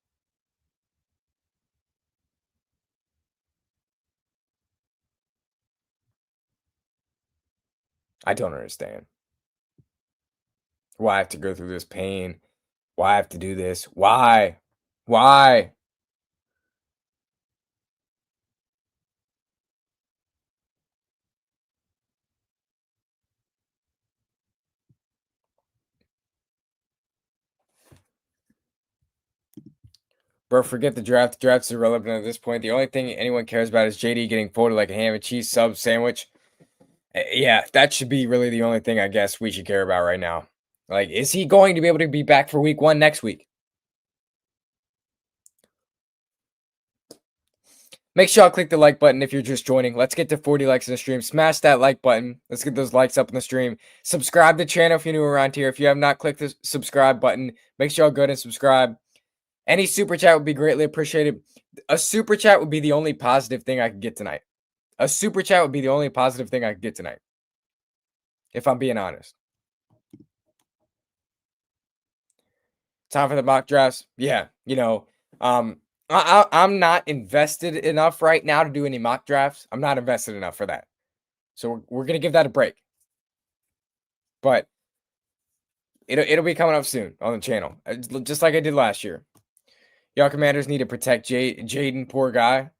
[SPEAKER 1] I don't understand. Why I have to go through this pain? Why I have to do this? Why? Why? Bro, forget the draft. The draft's irrelevant at this point. The only thing anyone cares about is JD getting folded like a ham and cheese sub sandwich. Yeah, that should be really the only thing I guess we should care about right now. Like, is he going to be able to be back for week 1 next week? Make sure y'all click the like button if you're just joining. Let's get to 40 likes in the stream. Smash that like button. Let's get those likes up in the stream. Subscribe to the channel if you're new around here. If you have not clicked the subscribe button, make sure y'all go and subscribe. Any super chat would be greatly appreciated. A super chat would be the only positive thing I could get tonight. A super chat would be the only positive thing I could get tonight, if I'm being honest. Time for the mock drafts. Yeah, I'm not invested enough right now to do any mock drafts. I'm not invested enough for that. So we're gonna give that a break. But it'll be coming up soon on the channel, just like I did last year. Y'all commanders need to protect Jaden, poor guy.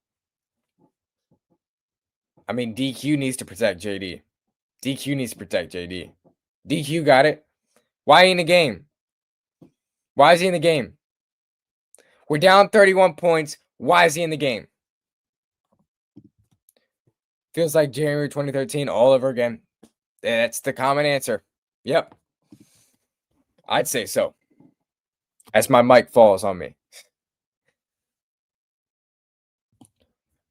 [SPEAKER 1] I mean, DQ needs to protect JD. DQ needs to protect JD. DQ got it. Why in the game? Why is he in the game? We're down 31 points. Why is he in the game? Feels like January 2013 all over again. That's the common answer. Yep. I'd say so. As my mic falls on me.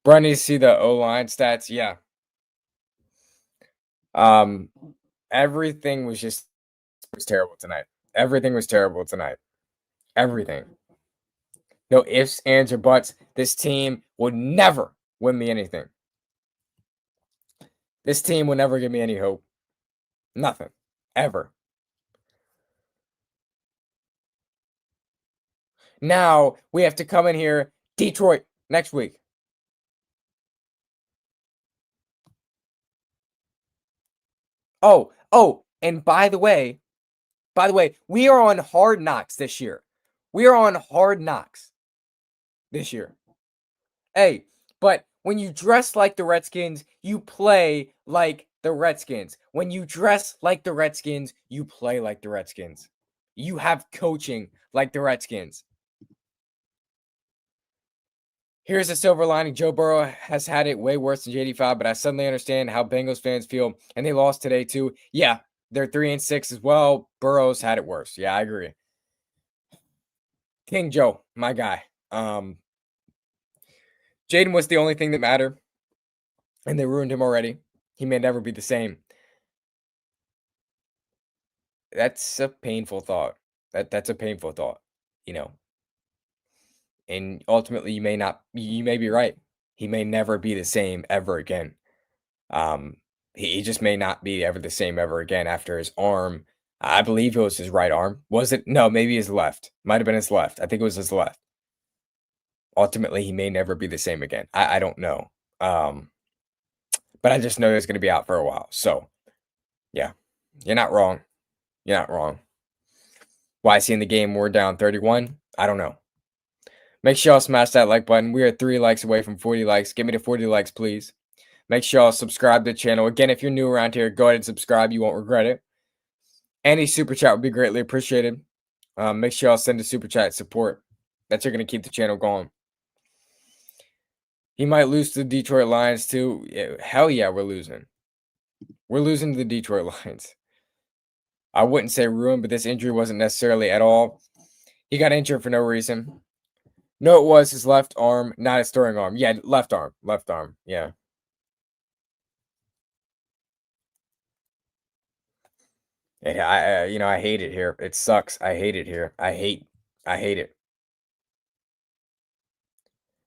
[SPEAKER 1] Bro, I need to see the O-line stats. Yeah. Everything was terrible tonight. Everything was terrible tonight. Everything. No ifs, ands, or buts. This team would never win me anything. This team will never give me any hope. Nothing. Ever. Now we have to come in here, Detroit, next week. Oh, and by the way, we are on Hard Knocks this year. We are on Hard Knocks this year. Hey, but when you dress like the Redskins, you play like the Redskins. When you dress like the Redskins, you play like the Redskins. You have coaching like the Redskins. Here's a silver lining. Joe Burrow has had it way worse than JD5, but I suddenly understand how Bengals fans feel, and they lost today too. Yeah, they're 3-6 as well. Burrow's had it worse. Yeah, I agree. King Joe, my guy. Jaden was the only thing that mattered, and they ruined him already. He may never be the same. That's a painful thought. That's a painful thought, you know. And ultimately, you may be right. He may never be the same ever again. Um, he just may not be ever the same ever again after his arm. I believe it was his right arm. Was it? No, maybe his left. Might have been his left. I think it was his left. Ultimately, he may never be the same again. I don't know. Um, but I just know he's going to be out for a while. So, yeah, you're not wrong. You're not wrong. Why is he in the game? We're down 31. I don't know. Make sure y'all smash that like button. We are 3 likes away from 40 likes. Give me to 40 likes, please. Make sure y'all subscribe to the channel. Again, if you're new around here, go ahead and subscribe. You won't regret it. Any super chat would be greatly appreciated. Make sure y'all send a super chat support. That's going to keep the channel going. He might lose to the Detroit Lions too. Yeah, hell yeah, we're losing. We're losing to the Detroit Lions. I wouldn't say ruined, but this injury wasn't necessarily at all. He got injured for no reason. No, it was his left arm, not his throwing arm. Yeah, left arm. Left arm. Yeah. Yeah, I hate it here. It sucks. I hate it here. I hate it.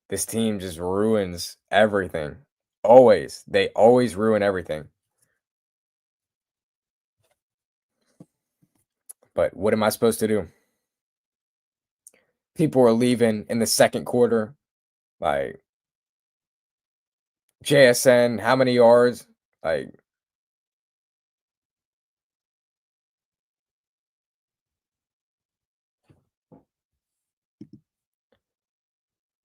[SPEAKER 1] This team just ruins everything. Always. They always ruin everything. But what am I supposed to do? People are leaving in the second quarter. Like JSN, how many yards? Like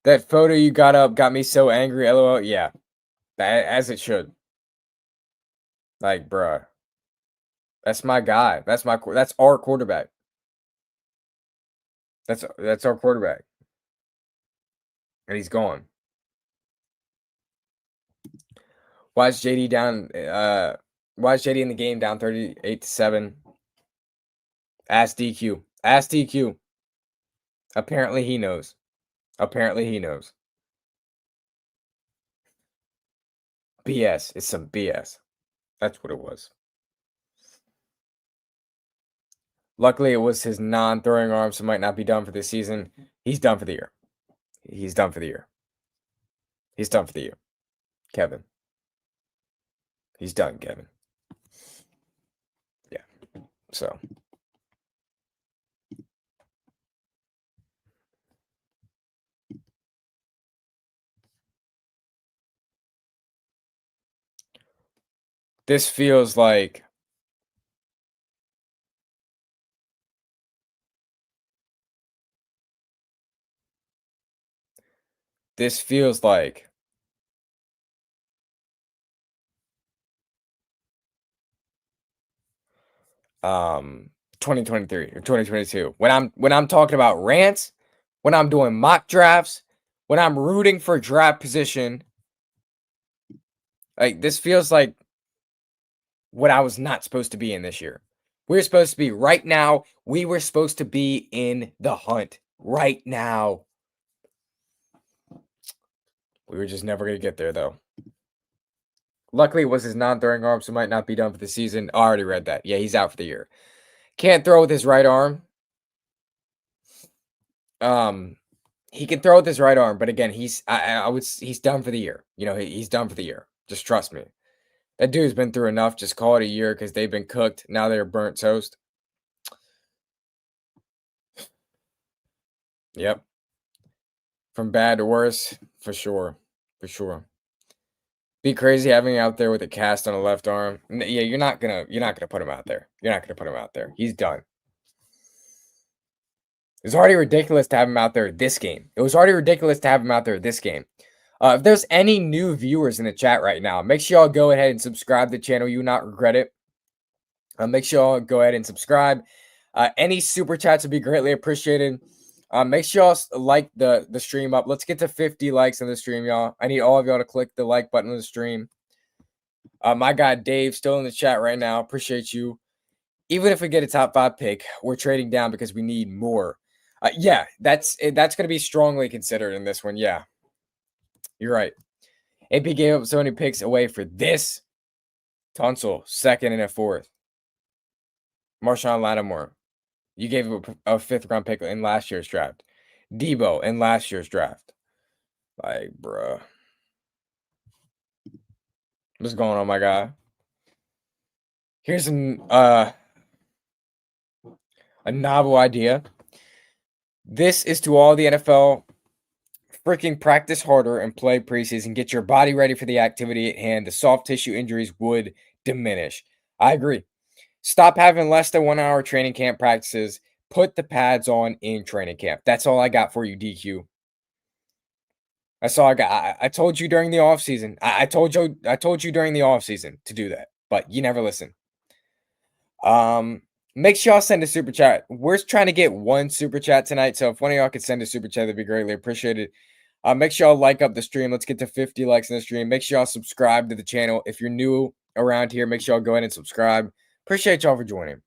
[SPEAKER 1] that photo you got up got me so angry. LOL. Yeah, as it should. Like, bruh, that's my guy. That's our quarterback. That's our quarterback, and he's gone. Why is JD down? Why is JD in the game down 38-7? Ask DQ. Ask DQ. Apparently he knows. Apparently he knows. BS. It's some BS. That's what it was. Luckily, it was his non-throwing arm, so might not be done for this season. He's done for the year. He's done for the year. He's done for the year. Kevin. He's done, Kevin. Yeah. So. This feels like this feels like 2023 or 2022. When I'm talking about rants, when I'm doing mock drafts, when I'm rooting for draft position, like this feels like what I was not supposed to be in this year. We're supposed to be right now. We were supposed to be in the hunt right now. We were just never going to get there, though. Luckily, it was his non-throwing arm, so might not be done for the season. I already read that. Yeah, he's out for the year. Can't throw with his right arm. He can throw with his right arm, but again, he's done for the year. He's done for the year. Just trust me. That dude's been through enough. Just call it a year because they've been cooked. Now they're burnt toast. Yep. From bad to worse, for sure. For sure. Be crazy having him out there with a cast on a left arm. Yeah, you're not gonna put him out there. You're not gonna put him out there. He's done. It's already ridiculous to have him out there this game. It was already ridiculous to have him out there this game. If there's any new viewers in the chat right now, make sure y'all go ahead and subscribe to the channel. You will not regret it. Make sure y'all go ahead and subscribe. Any super chats would be greatly appreciated. Make sure y'all like the stream up. Let's get to 50 likes on the stream, y'all. I need all of y'all to click the like button on the stream. My guy Dave still in the chat right now. Appreciate you. Even if we get a top 5 pick, we're trading down because we need more. Yeah, that's going to be strongly considered in this one. Yeah, you're right. AP gave up so many picks away for this. Tunsil, second and a fourth. Marshawn Lattimore, you gave up a 5th round pick in last year's draft. Debo in last year's draft. Like, bruh. What's going on, my guy? Here's a novel idea. This is to all the NFL: freaking practice harder and play preseason. Get your body ready for the activity at hand. The soft tissue injuries would diminish. I agree. Stop having less than 1 hour training camp practices. Put the pads on in training camp. That's all I got for you, DQ. That's all I got. I told you during the offseason. I told you during the offseason to do that, but you never listen. Make sure y'all send a super chat. We're trying to get one super chat tonight, so if one of y'all could send a super chat, that'd be greatly appreciated. Make sure y'all like up the stream. Let's get to 50 likes in the stream. Make sure y'all subscribe to the channel. If you're new around here, make sure y'all go ahead and subscribe. Appreciate y'all for joining.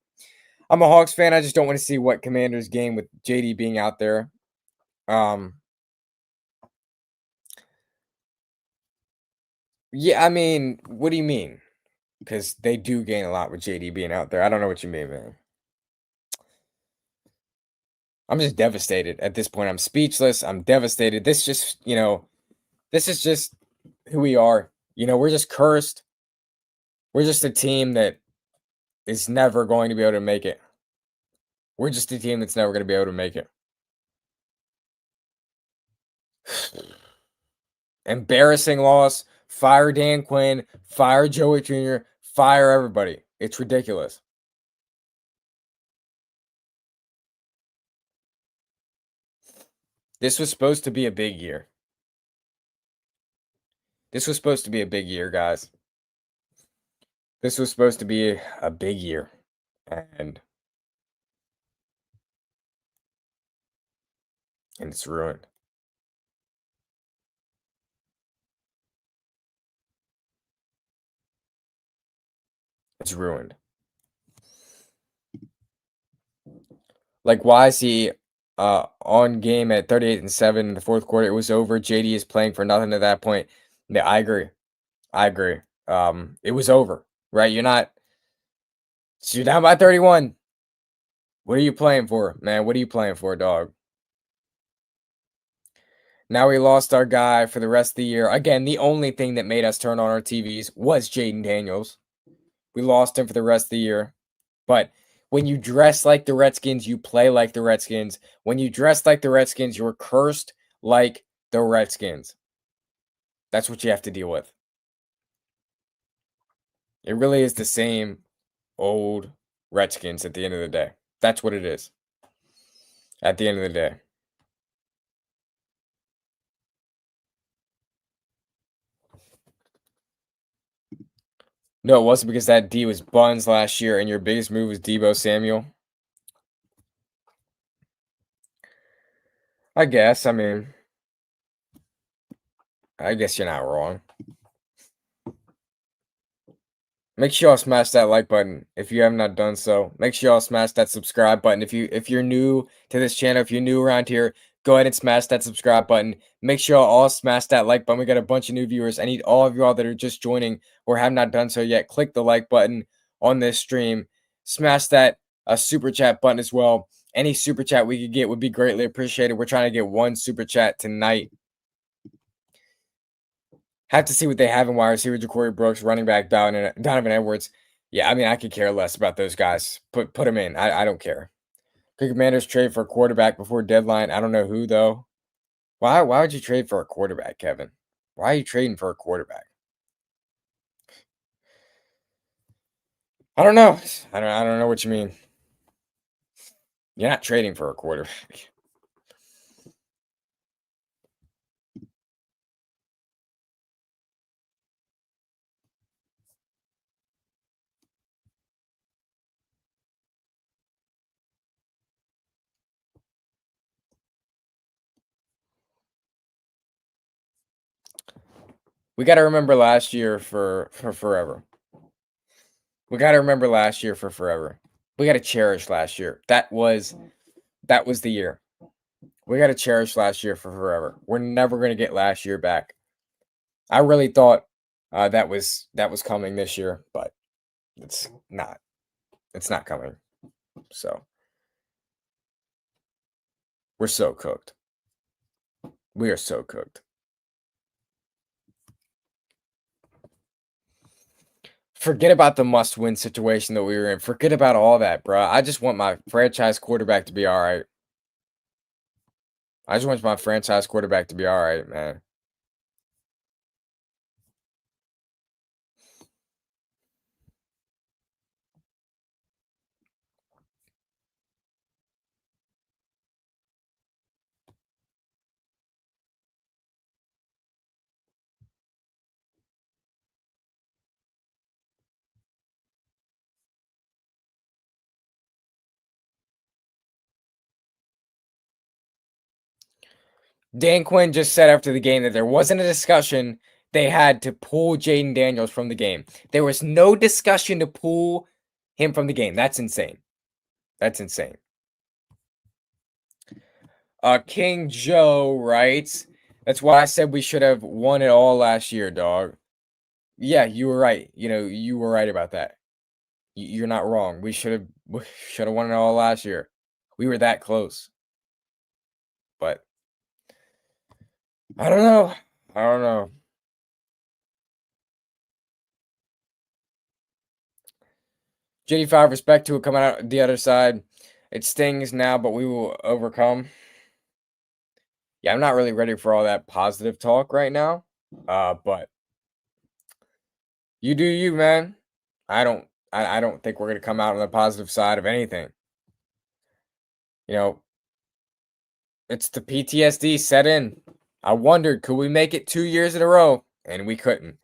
[SPEAKER 1] I'm a Hawks fan. I just don't want to see what Commanders game with JD being out there. Yeah, I mean, what do you mean? Because they do gain a lot with JD being out there. I don't know what you mean, man. I'm just devastated at this point. I'm speechless. I'm devastated. This is just who we are. We're just cursed. We're just a team that is never going to be able to make it. We're just a team that's never going to be able to make it. Embarrassing loss. Fire Dan Quinn. Fire Joey Jr. Fire everybody. It's ridiculous. This was supposed to be a big year. This was supposed to be a big year, guys. This was supposed to be a big year. And it's ruined. It's ruined. Like, why is he on game at 38-7 in the fourth quarter? It was over. JD is playing for nothing at that point. Yeah, I agree. I agree. It was over, right? You're down by 31. What are you playing for, man? What are you playing for, dog? Now we lost our guy for the rest of the year. Again, the only thing that made us turn on our TVs was Jaden Daniels. We lost him for the rest of the year. But when you dress like the Redskins, you play like the Redskins. When you dress like the Redskins, you're cursed like the Redskins. That's what you have to deal with. It really is the same old Redskins at the end of the day. That's what it is. At the end of the day. No, it wasn't, because that D was buns last year and your biggest move was Deebo Samuel. I guess. I mean, I guess you're not wrong. Make sure y'all smash that like button if you have not done so. Make sure y'all smash that subscribe button. If you're new to this channel, if you're new around here, go ahead and smash that subscribe button. Make sure y'all all smash that like button. We got a bunch of new viewers. I need all of y'all that are just joining or have not done so yet. Click the like button on this stream. Smash that super chat button as well. Any super chat we could get would be greatly appreciated. We're trying to get one super chat tonight. Have to see what they have in wide receiver: Ja'Cory Brooks, running back Donovan Edwards. Yeah, I mean, I could care less about those guys. Put them in. I don't care. Could Commanders trade for a quarterback before deadline? I don't know who, though. Why would you trade for a quarterback, Kevin? Why are you trading for a quarterback? I don't know. I don't know what you mean. You're not trading for a quarterback. We got to remember last year for forever. We got to remember last year for forever. We got to cherish last year. That was the year. We got to cherish last year for forever. We're never going to get last year back. I really thought that was coming this year, but it's not. It's not coming. So we're so cooked. We are so cooked. Forget about the must-win situation that we were in. Forget about all that, bro. I just want my franchise quarterback to be all right. I just want my franchise quarterback to be all right, man. Dan Quinn just said after the game that there wasn't a discussion they had to pull Jaden Daniels from the game. There was no discussion to pull him from the game. That's insane. That's insane. King Joe writes, that's why I said we should have won it all last year, dog. Yeah, you were right. You were right about that. You're not wrong. We should have won it all last year. We were that close. But I don't know. I don't know. JD5 respect to it coming out the other side. It stings now, but we will overcome. Yeah, I'm not really ready for all that positive talk right now. But you do you, man. I don't think we're gonna come out on the positive side of anything. You know, it's the PTSD set in. I wondered, could we make it 2 years in a row? And we couldn't.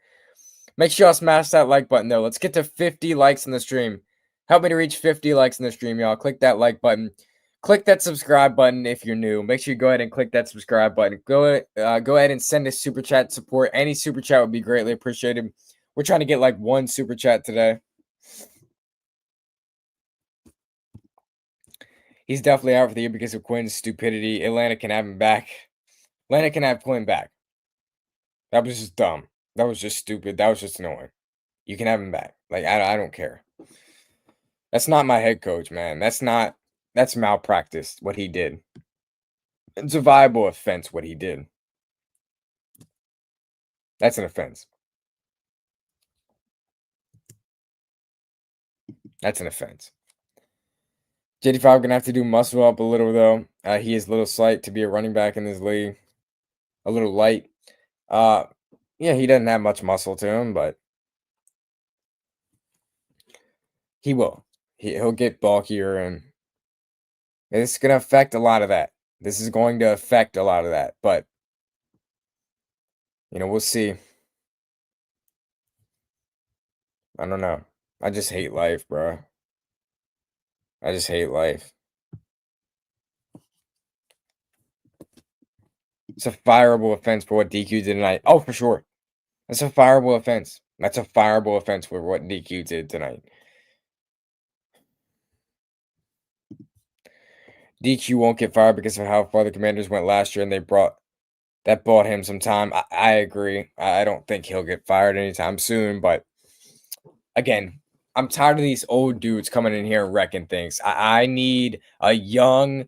[SPEAKER 1] Make sure y'all smash that like button, though. Let's get to 50 likes in the stream. Help me to reach 50 likes in the stream, y'all. Click that like button. Click that subscribe button if you're new. Make sure you go ahead and click that subscribe button. Go ahead and send us super chat support. Any super chat would be greatly appreciated. We're trying to get like one super chat today. He's definitely out for the year because of Quinn's stupidity. Atlanta can have him back. Atlanta can have Quinn back. That was just dumb. That was just stupid. That was just annoying. You can have him back. Like, I don't care. That's not my head coach, man. That's malpractice, what he did. It's a viable offense, what he did. That's an offense. That's an offense. JD5 gonna have to do muscle up a little though. He is a little slight to be a running back in this league. A little light. Yeah, he doesn't have much muscle to him, but he will. He'll get bulkier, and it's gonna affect a lot of that. This is going to affect a lot of that, but we'll see. I don't know. I just hate life, bro. I just hate life. It's a fireable offense for what DQ did tonight. Oh, for sure. That's a fireable offense. That's a fireable offense for what DQ did tonight. DQ won't get fired because of how far the Commanders went last year, and that bought him some time. I agree. I don't think he'll get fired anytime soon, but again, I'm tired of these old dudes coming in here and wrecking things. I need a young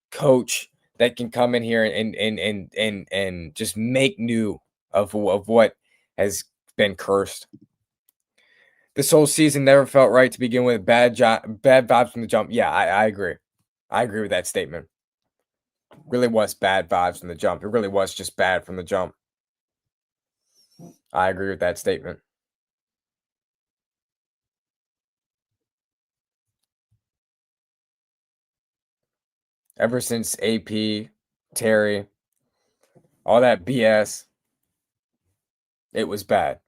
[SPEAKER 1] coach that can come in here and just make new of what has been cursed. This whole season never felt right to begin with. Bad vibes from the jump. Yeah, I agree. I agree with that statement. Really was bad vibes from the jump. It really was just bad from the jump. I agree with that statement. Ever since AP, Terry, all that BS, it was bad.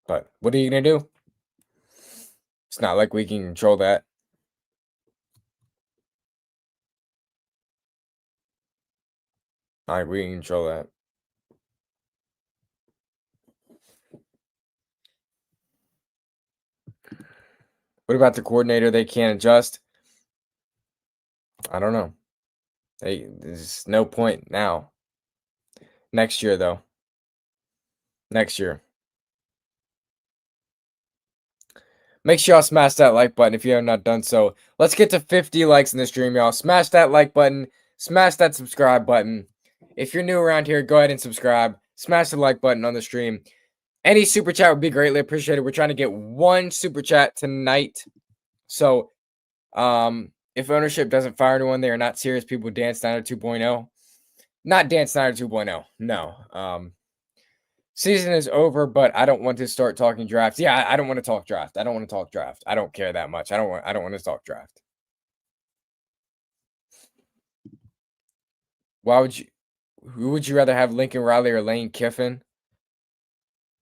[SPEAKER 1] But what are you going to do? It's not like we can control that. All right, we can control that. What about the coordinator? They can't adjust. I don't know. There's no point now. Next year, though. Next year. Make sure y'all smash that like button if you have not done so. Let's get to 50 likes in the stream, y'all. Smash that like button. Smash that subscribe button. If you're new around here, go ahead and subscribe. Smash the like button on the stream. Any super chat would be greatly appreciated. We're trying to get one super chat tonight. So, if ownership doesn't fire anyone, they are not serious people. Dan Snyder 2.0. Not Dan Snyder 2.0. No. Season is over, but I don't want to start talking drafts. Yeah, I don't want to talk draft. I don't want to talk draft. I don't care that much. I don't want to talk draft. Who would you rather have, Lincoln Riley or Lane Kiffin?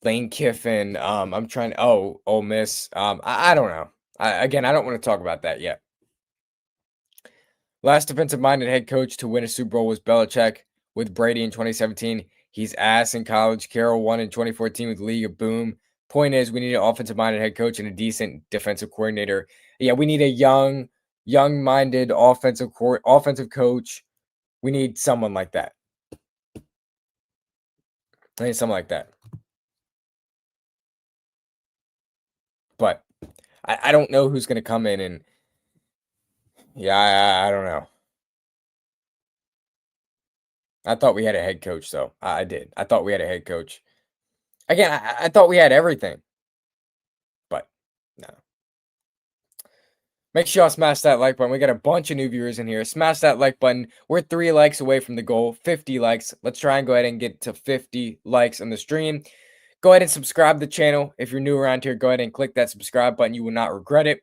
[SPEAKER 1] Lane Kiffin. I'm trying Ole Miss. I don't know. Again, I don't want to talk about that yet. Last defensive-minded head coach to win a Super Bowl was Belichick with Brady in 2017. He's ass in college. Carroll won in 2014 with League of Boom. Point is, we need an offensive-minded head coach and a decent defensive coordinator. Yeah, we need a young-minded offensive coach. We need someone like that. I need someone like that. But I don't know who's going to come in and yeah, I don't know. I thought we had a head coach, though. I did. I thought we had a head coach. Again, I thought we had everything, but no. Make sure y'all smash that like button. We got a bunch of new viewers in here. Smash that like button. We're 3 likes away from the goal, 50 likes. Let's try and go ahead and get to 50 likes on the stream. Go ahead and subscribe to the channel. If you're new around here, go ahead and click that subscribe button. You will not regret it.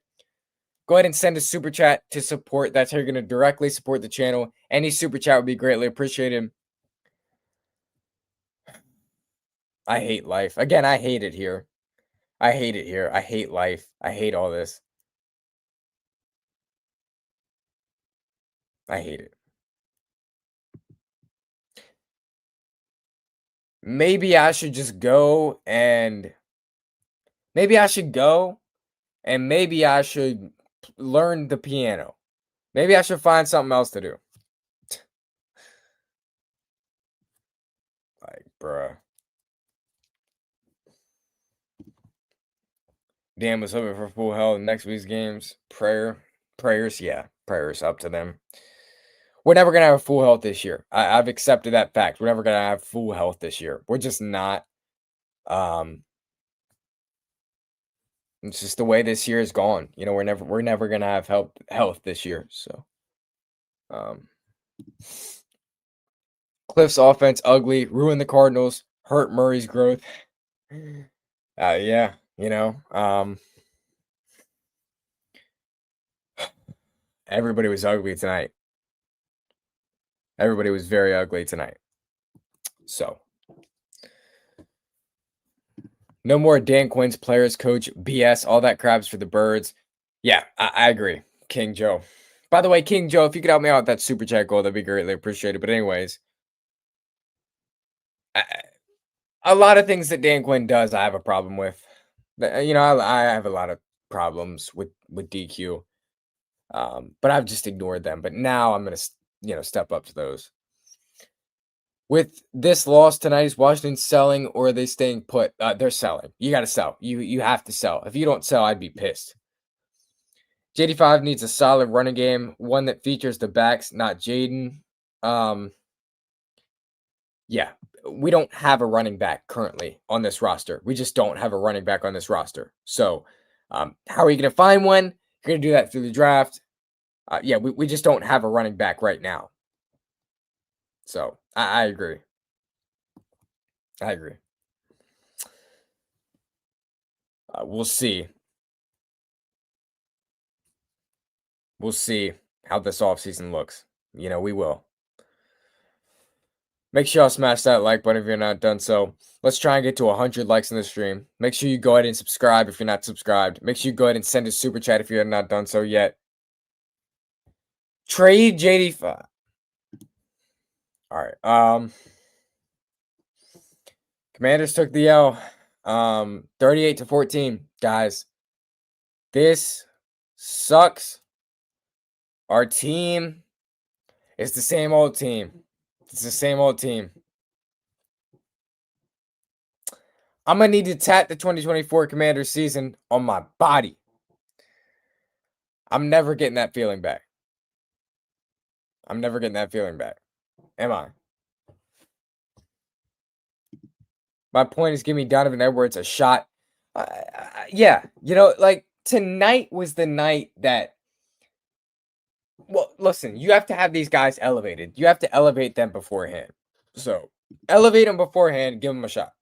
[SPEAKER 1] Go ahead and send a super chat to support. That's how you're going to directly support the channel. Any super chat would be greatly appreciated. I hate life. Again, I hate it here. I hate it here. I hate life. I hate all this. I hate it. Maybe I should just go and maybe I should go and maybe I should learn the piano. Maybe I should find something else to do. Like, bruh. Dan was hoping for full health in next week's games. Prayers, yeah. Prayers up to them. We're never going to have full health this year. I've accepted that fact. We're never going to have full health this year. We're just not. It's just the way this year is gone. You know, we're never going to have health this year. So, Cliff's offense ugly, ruined the Cardinals, hurt Murray's growth. Yeah, you know, everybody was ugly tonight. Everybody was very ugly tonight. So, no more Dan Quinn's players coach BS. All that crap's for the birds. Yeah, I agree. King Joe. By the way, King Joe, if you could help me out with that super chat goal, that'd be greatly appreciated. But anyways, a lot of things that Dan Quinn does, I have a problem with. You know, I have a lot of problems with DQ. But I've just ignored them. But now I'm gonna, step up to those. With this loss tonight, is Washington selling or are they staying put? They're selling. You got to sell. You have to sell. If you don't sell, I'd be pissed. JD5 needs a solid running game, one that features the backs, not Jaden. Yeah, we don't have a running back currently on this roster. We just don't have a running back on this roster. So, how are you going to find one? You're going to do that through the draft. Yeah, we just don't have a running back right now. So, I agree. I agree. We'll see. We'll see how this offseason looks. You know, we will. Make sure y'all smash that like button if you're not done so. Let's try and get to 100 likes in the stream. Make sure you go ahead and subscribe if you're not subscribed. Make sure you go ahead and send a super chat if you're not done so yet. Trade JD5. All right. Commanders took the L. 38-14. Guys, this sucks. Our team is the same old team. It's the same old team. I'm going to need to tap the 2024 Commanders season on my body. I'm never getting that feeling back. I'm never getting that feeling back. Am I? My point is, give me Donovan Edwards a shot. Yeah, like tonight was the night that. Well, listen, you have to have these guys elevated. You have to elevate them beforehand. So elevate them beforehand. Give them a shot.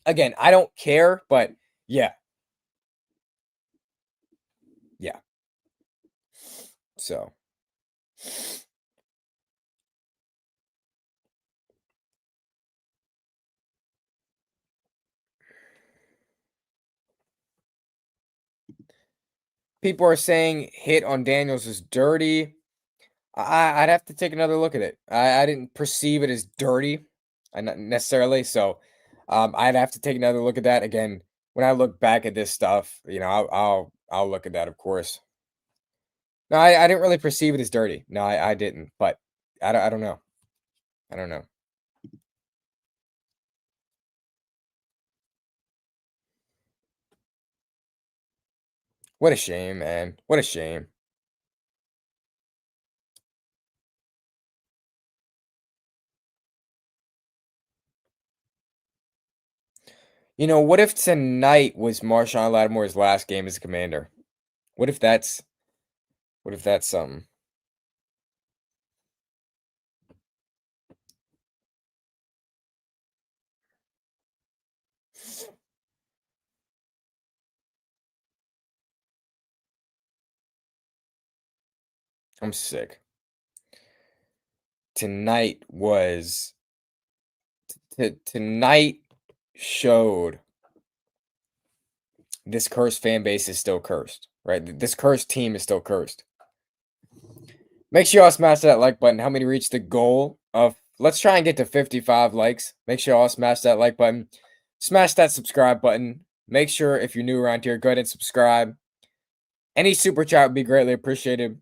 [SPEAKER 1] Again, I don't care, but yeah, yeah. So. People are saying hit on Daniels is dirty. I'd have to take another look at it. I didn't perceive it as dirty, not necessarily. So, I'd have to take another look at that again. When I look back at this stuff, I'll look at that, of course. No, I didn't really perceive it as dirty. No, I didn't. But I don't know. I don't know. What a shame, man. What a shame. What if tonight was Marshawn Lattimore's last game as a Commander? What if that's what if that's something? I'm sick. Tonight was tonight showed this cursed fan base is still cursed, right? This cursed team is still cursed. Make sure y'all smash that like button. Help me to reach the goal of, let's try and get to 55 likes. Make sure y'all smash that like button. Smash that subscribe button. Make sure if you're new around here, go ahead and subscribe. Any super chat would be greatly appreciated.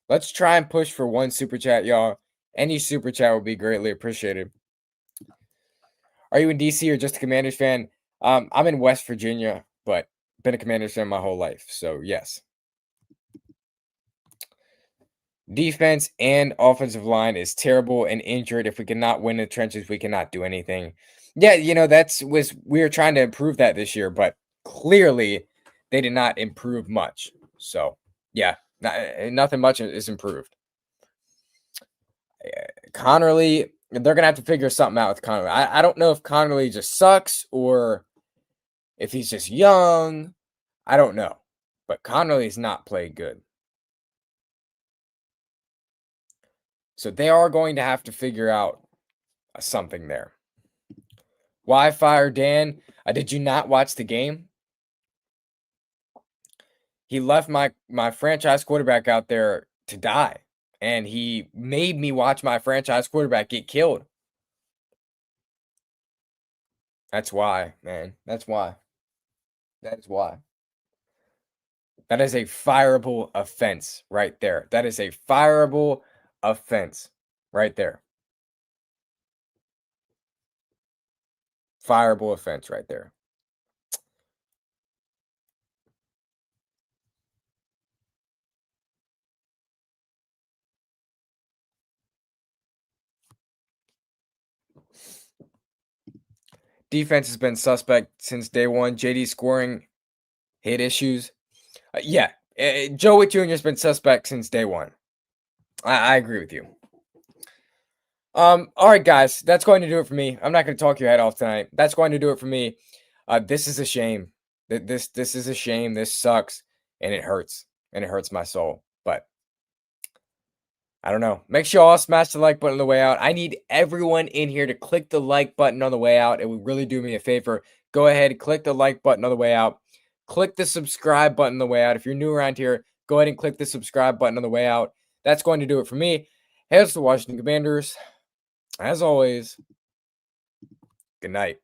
[SPEAKER 1] Let's try and push for one super chat, y'all. Any super chat would be greatly appreciated. Are you in DC or just a Commanders fan? I'm in West Virginia, but been a Commanders fan my whole life. So yes. Defense and offensive line is terrible and injured. If we cannot win in the trenches, we cannot do anything. Yeah, we were trying to improve that this year, but clearly they did not improve much. So yeah, nothing much is improved. Connerly, they're gonna have to figure something out with Connerly. I don't know if Connerly just sucks or if he's just young. I don't know, but Connerly's not played good. So they are going to have to figure out something there. Why fire Dan? Did you not watch the game? He left my franchise quarterback out there to die, and he made me watch my franchise quarterback get killed. That's why, man. That's why. That is why. That is a fireable offense right there. That is a fireable offense right there. Fireable offense right there. Defense has been suspect since day one. JD scoring hit issues. Yeah, Joe Witt Jr. has been suspect since day one. I agree with you. All right, guys, that's going to do it for me. I'm not going to talk your head off tonight. That's going to do it for me. This is a shame. This is a shame. This sucks, and it hurts, and it hurts my soul. But I don't know. Make sure you all smash the like button on the way out. I need everyone in here to click the like button on the way out. It would really do me a favor. Go ahead, click the like button on the way out. Click the subscribe button on the way out. If you're new around here, go ahead and click the subscribe button on the way out. That's going to do it for me. Hail to the Washington Commanders. As always, good night.